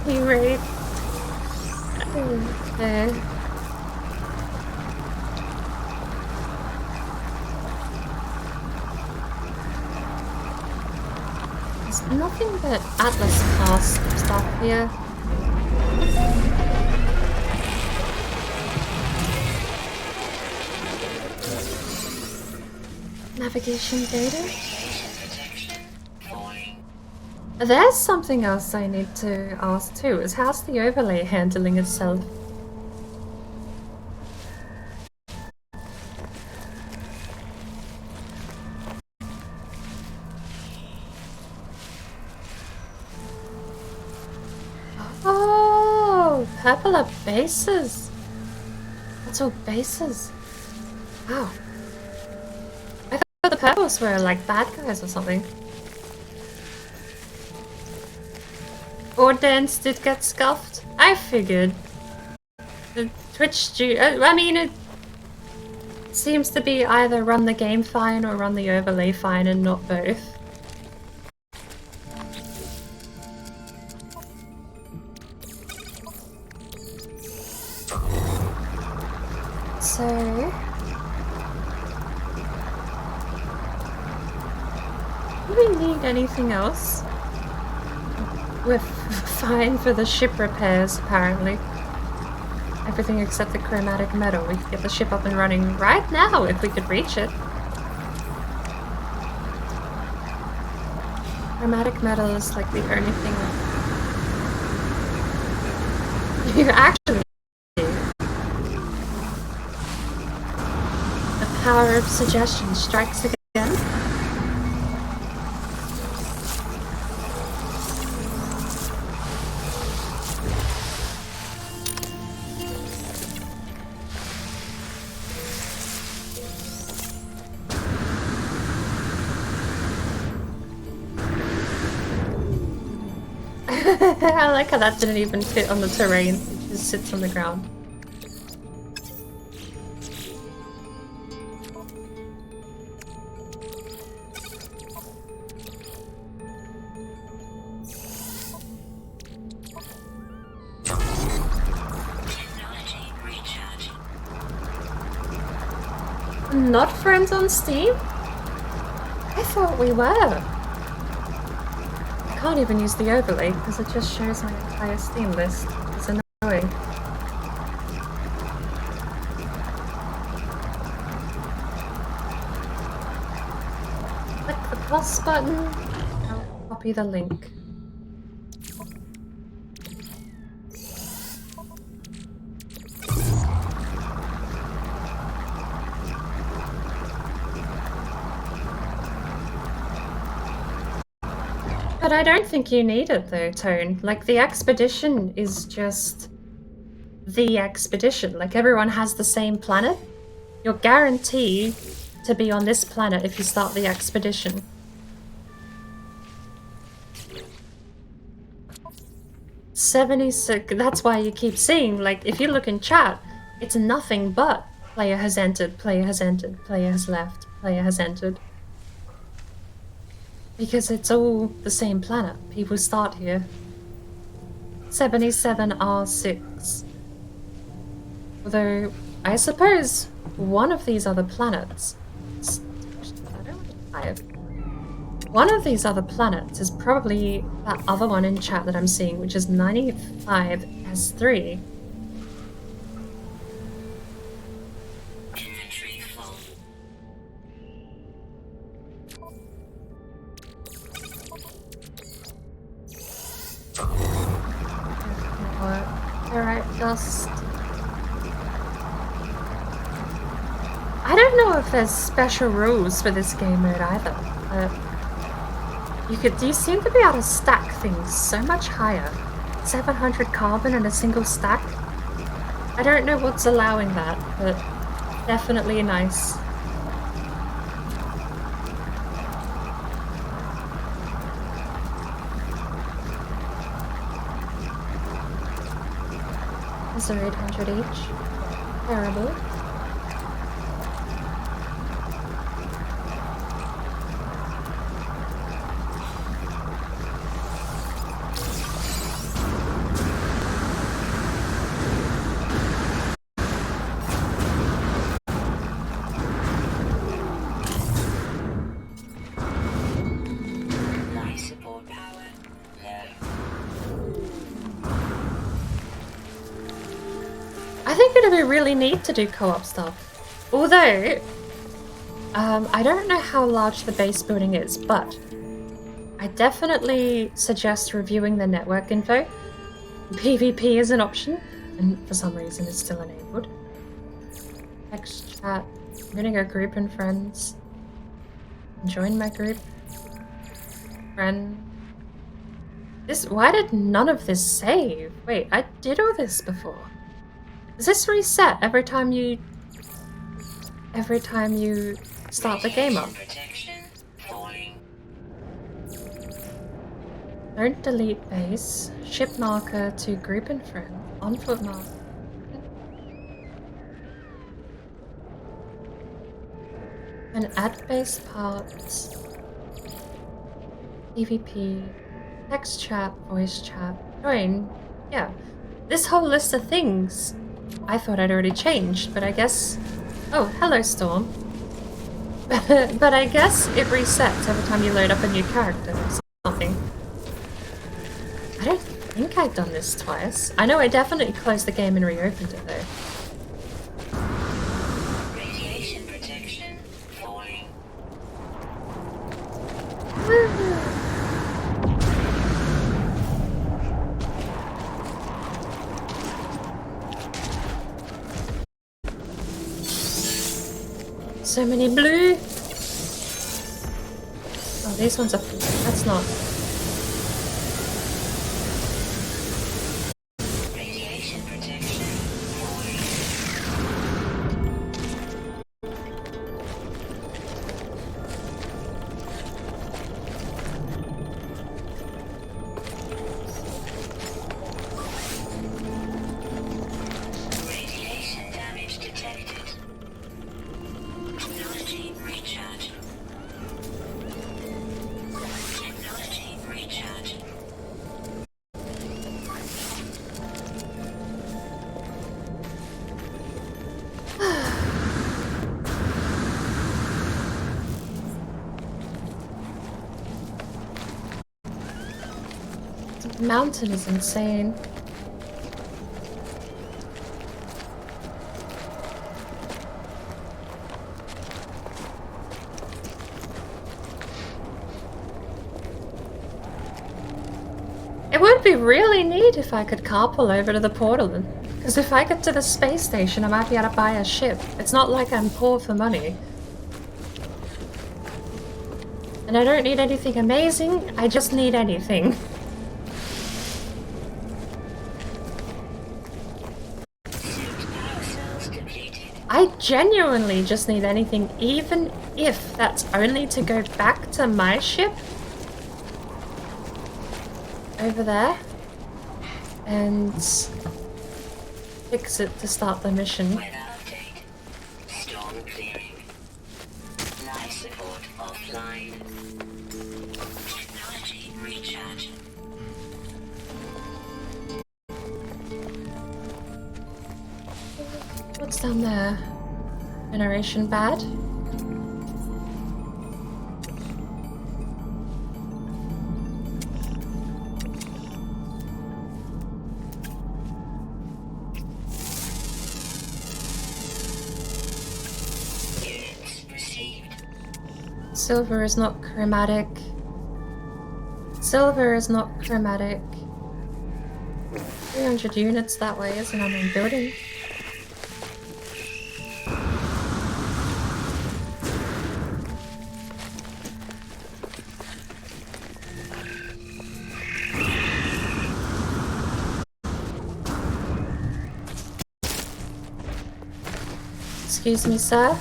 You right? Okay. nothing but Atlas class stuff here. Navigation data? There's something else I need to ask too, is how's the overlay handling itself? Oh, purple are bases. That's all bases. Wow. I thought the purples were like bad guys or something. Ordnance did get scuffed. I figured. The Twitch I mean, it seems to be either run the game fine or run the overlay fine and not both. So... do we need anything else? We're fine for the ship repairs, apparently. Everything except the chromatic metal. We could get the ship up and running right now if we could reach it. Chromatic metal is like the only thing you actually do. The power of suggestion strikes again. I like how that didn't even fit on the terrain. It just sits on the ground. Not friends on Steam? I thought we were. I can't even use the overlay because it just shows my entire Steam list. It's annoying. Click the plus button. I'll copy the link. But I don't think you need it though, Tone. Like, the expedition is just the expedition. Like, everyone has the same planet. You're guaranteed to be on this planet if you start the expedition. $76, that's why you keep seeing, like, if you look in chat, it's nothing but player has entered, player has entered, player has left, player has entered. Because it's all the same planet. People start here. 77R6. Although, I suppose one of these other planets... One of these other planets is probably that other one in chat that I'm seeing, which is 95S3. Alright, just... I don't know if there's special rules for this game mode either, but... You seem to be able to stack things so much higher. 700 carbon in a single stack? I don't know what's allowing that, but definitely nice. Those are 800 each. Terrible. Life support power I think it'd be really neat to do co-op stuff. Although, I don't know how large the base building is, but I definitely suggest reviewing the network info. PvP is an option, and for some reason it's still enabled. Text chat. I'm gonna go group and friends. Join my group. Friend. Why did none of this save? Wait, I did all this before. Does this reset every time you start the game up? Don't delete base. Ship marker to group and friend. On foot marker. And add base parts. PvP. Text chat. Voice chat. Join. Yeah. This whole list of things I thought I'd already changed, but I guess... Oh, hello Storm. But I guess it resets every time you load up a new character or something. I don't think I've done this twice. I know I definitely closed the game and reopened it though. Radiation protection falling. So many blue. Oh, these ones are... That's not... Radiation protection falling. Radiation damage detected. Technology recharge. Technology recharge. The mountain is insane. It would be really neat if I could carpool over to the portal, because if I get to the space station I might be able to buy a ship. It's not like I'm poor for money. And I don't need anything amazing, I just need anything. I genuinely just need anything, even if that's only to go back to my ship over there and fix it to start the mission. Weather update. Storm clearing. Life support offline. Technology recharge. What's down there? Generation bad? Units received. Silver is not chromatic. Silver is not chromatic. 300 units that way isn't our main building. Excuse me, sir.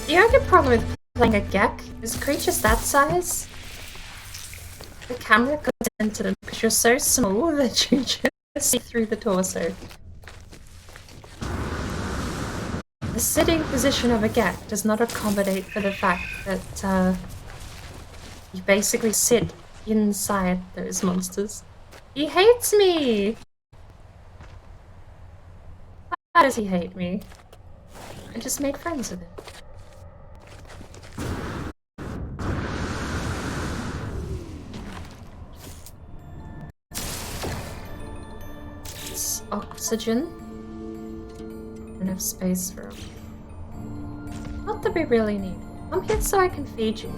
The only problem with playing a Gek is creatures that size. The camera goes into them because you're so small that you just see through the torso. The sitting position of a Gek does not accommodate for the fact that you basically sit inside those monsters. He hates me! Why does he hate me? I just made friends with it. It's oxygen. Enough space for them. Not that we really need. I'm here so I can feed you.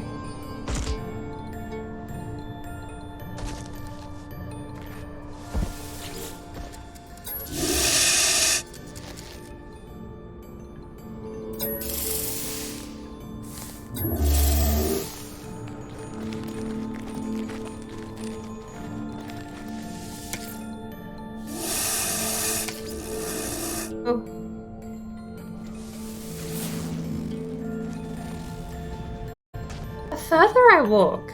Oh. The further I walk,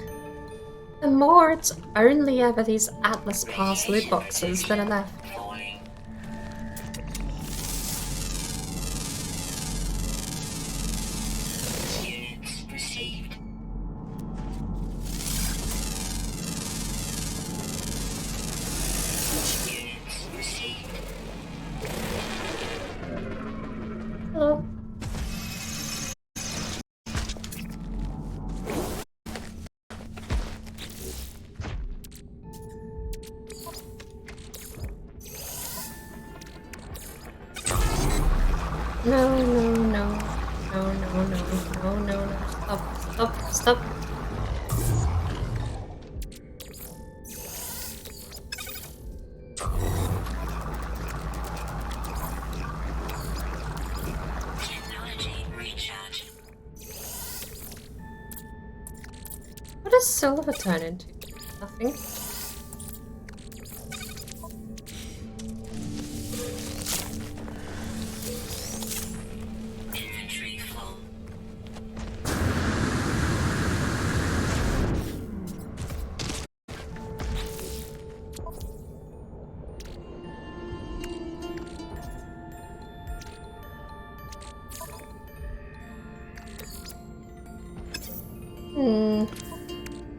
the more it's only ever these Atlas Pass loot boxes that are left. Falling. Units received. Units received. Hello. No, no, no. No, no, no. No, no, no. Stop, stop, stop. Technology recharge. What does silver turn into? Nothing. Inventory full.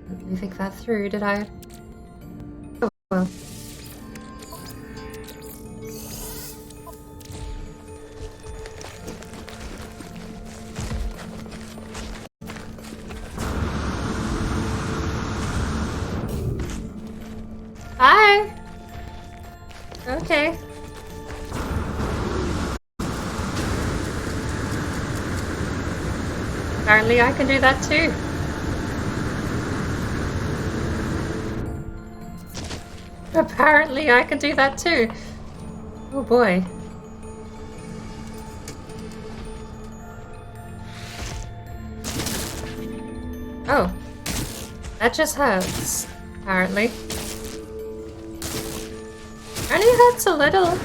Didn't really think that through, did I? Oh well. Bye! Okay. Apparently I can do that too. Apparently I can do that too. Oh boy. Oh. That just hurts, apparently. Only hurts a little.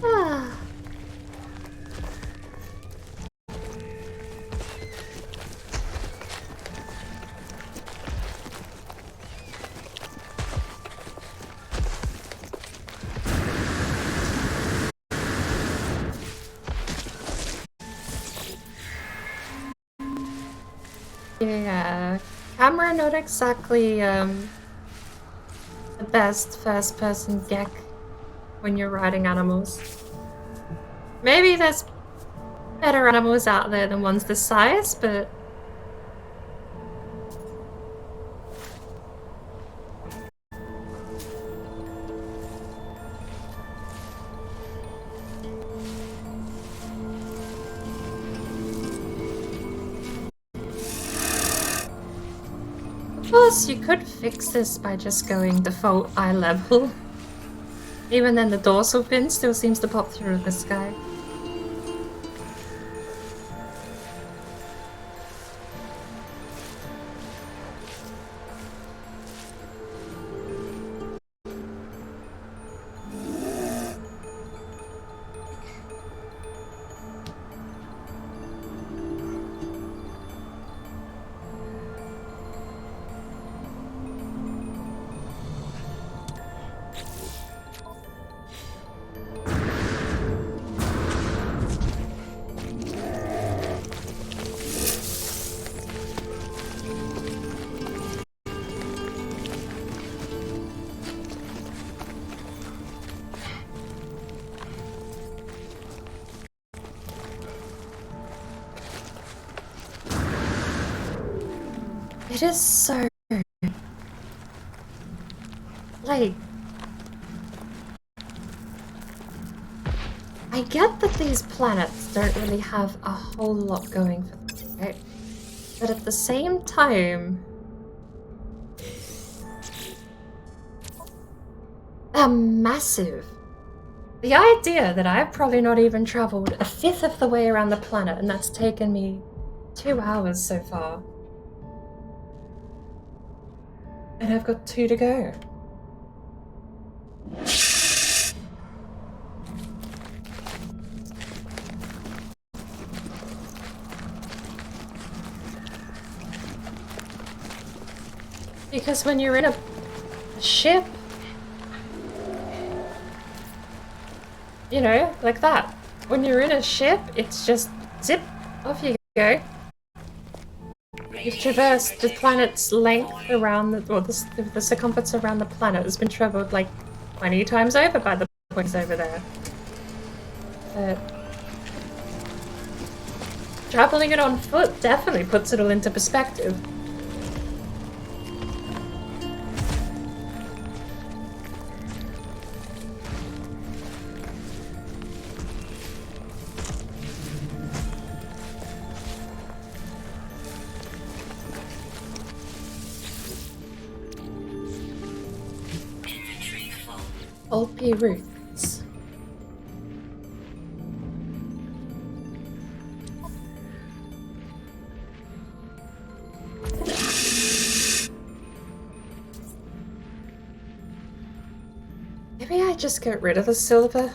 Ah. Yeah, camera not exactly the best first-person gek when you're riding animals. Maybe there's better animals out there than ones this size, but of course you could fix this by just going default eye level. Even then the dorsal fin still seems to pop through the sky. It is so... like... I get that these planets don't really have a whole lot going for them, right? But at the same time... they're massive. The idea that I've probably not even traveled a fifth of the way around the planet, and that's taken me 2 hours so far. And I've got 2 to go. Because when you're in a ship, you know, like that. When you're in a ship, it's just zip, off you go. You've traversed the planet's length around the, or the circumference around the planet has been traveled like 20 times over by the points over there. But traveling it on foot definitely puts it all into perspective. Pulpy roots. Maybe I just get rid of the silver.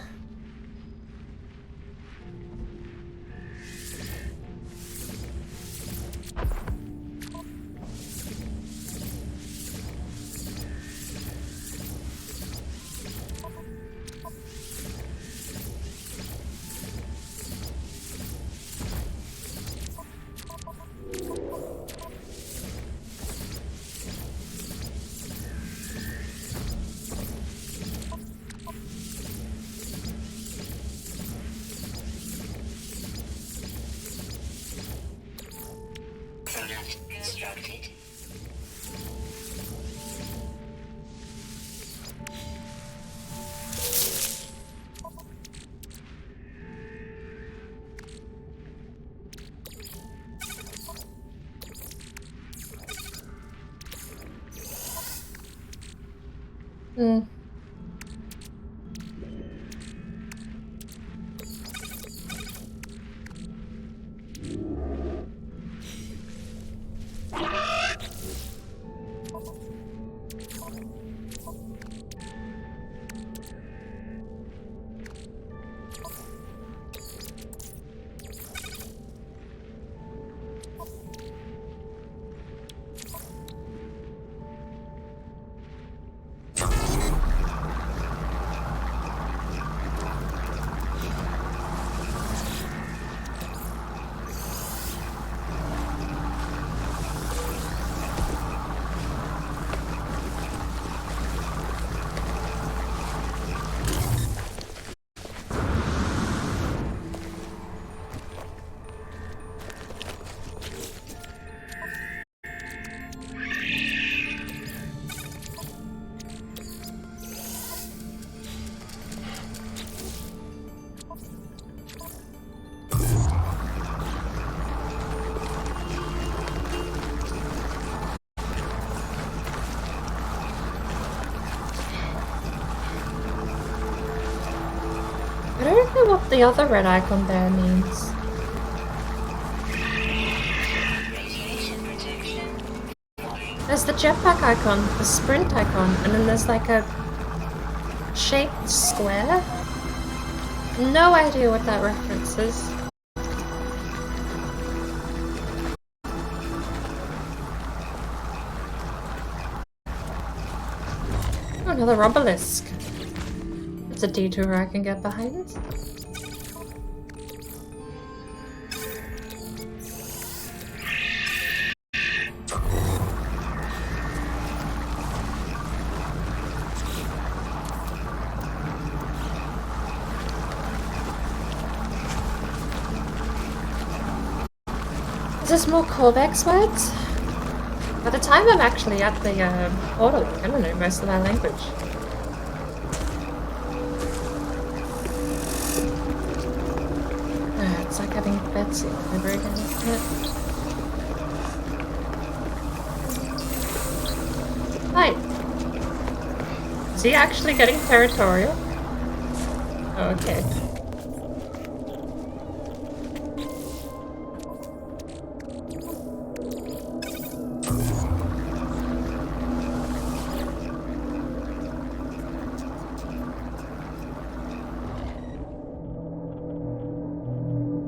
Constructed. I don't know what the other red icon there means. Radiation protection. There's the jetpack icon, the sprint icon, and then there's like a shaped square. No idea what that reference is. Oh, another obelisk. It's a detour I can get behind. Is this more Corvex words? By the time I'm actually at the portal, I don't know most of that language. It's like having Betsy over again, isn't it? Hi! Is he actually getting territorial? Oh, okay.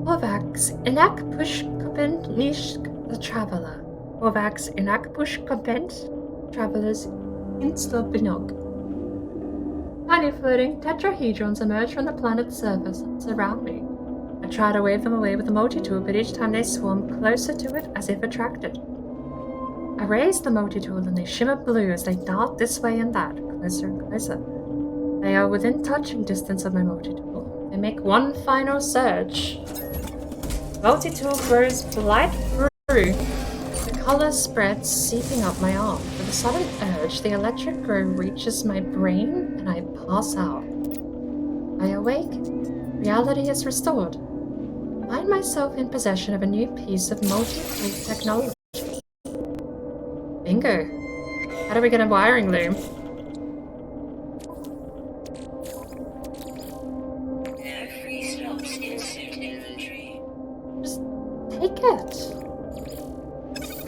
Kovacs inak push kopent nish the traveler. Kovacs inak push kopent travelers insta binog. Tiny floating tetrahedrons emerge from the planet's surface and surround me. I try to wave them away with the multi-tool, but each time they swarm closer to it as if attracted. I raise the multi-tool and they shimmer blue as they dart this way and that, closer and closer. They are within touching distance of my multi-tool. They make one final surge. Multi-tool grows light blue. The color spreads, seeping up my arm. With a sudden urge, the electric glow reaches my brain and I pass out. I awake. Reality is restored. I find myself in possession of a new piece of multi-tool technology. Bingo. How do we get a wiring loom? No free slots in suit inventory. Just take it.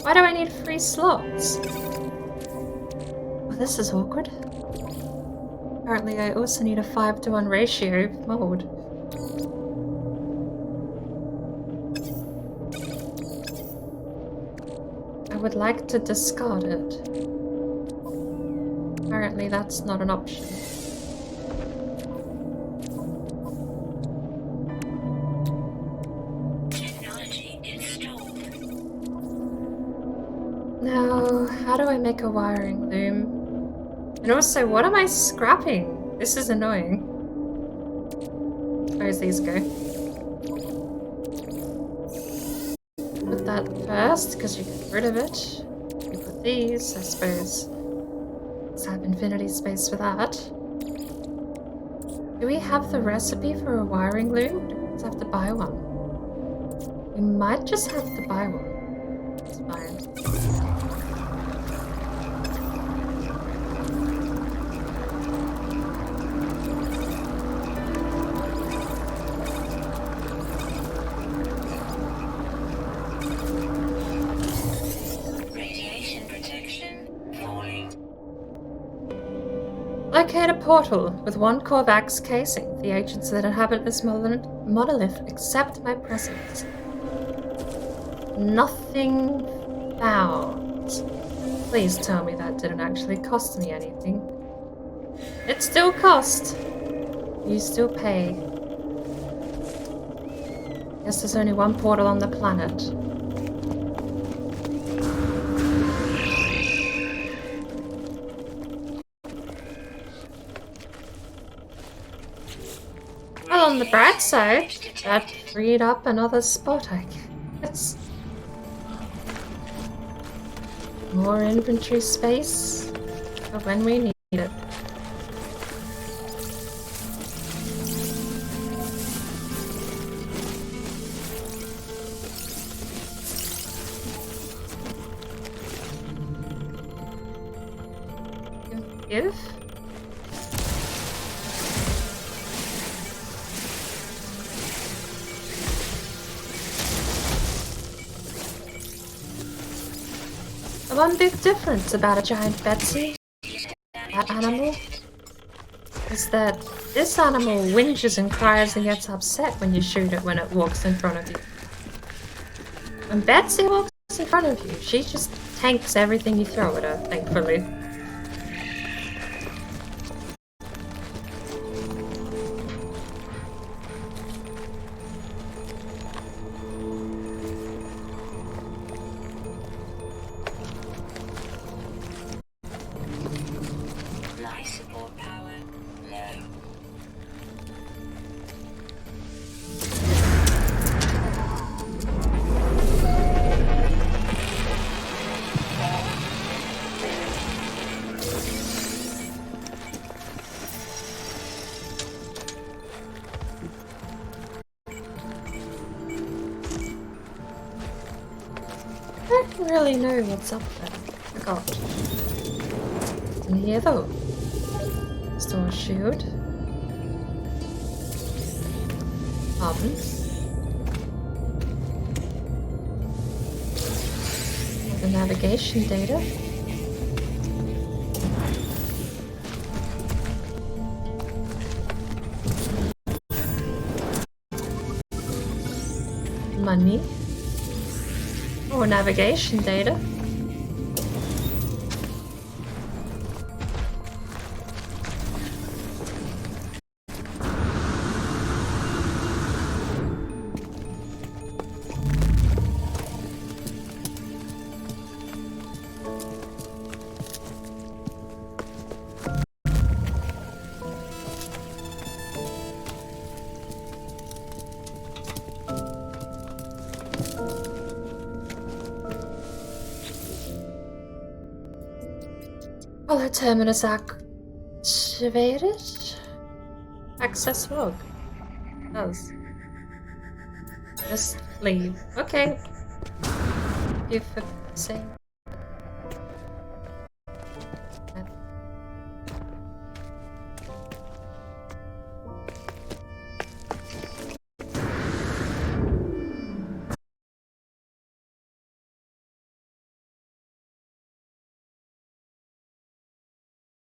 Why do I need free slots? Oh, this is awkward. Apparently I also need a 5-to-1 ratio mold. I would like to discard it. Apparently that's not an option. Technology installed. Now, how do I make a wiring loom? And also, what am I scrapping? This is annoying. Where's these go? Put that first, because you get rid of it. You put these, I suppose. Let's have infinity space for that. Do we have the recipe for a wiring loom? Let's have to buy one. We might just have to buy one. It's fine. Radiation protection falling. Locate a portal with one Korvax casing. The agents that inhabit this monolith accept my presence. Nothing found. Please tell me that didn't actually cost me anything. It still cost. You still pay. Guess there's only one portal on the planet. Well, on the bright side, that freed up another spot, I guess. More inventory space for when we need it. Give? The one big difference about a giant Betsy, that animal, is that this animal whinges and cries and gets upset when you shoot it when it walks in front of you. When Betsy walks in front of you, she just tanks everything you throw at her, thankfully. Life support power low. don't really know what's up there. I forgot. In here though. Store shield. Pardon. The navigation data. Money. Or navigation data. Polar terminus activated? Access log. Does. Just leave. Okay. You for saying.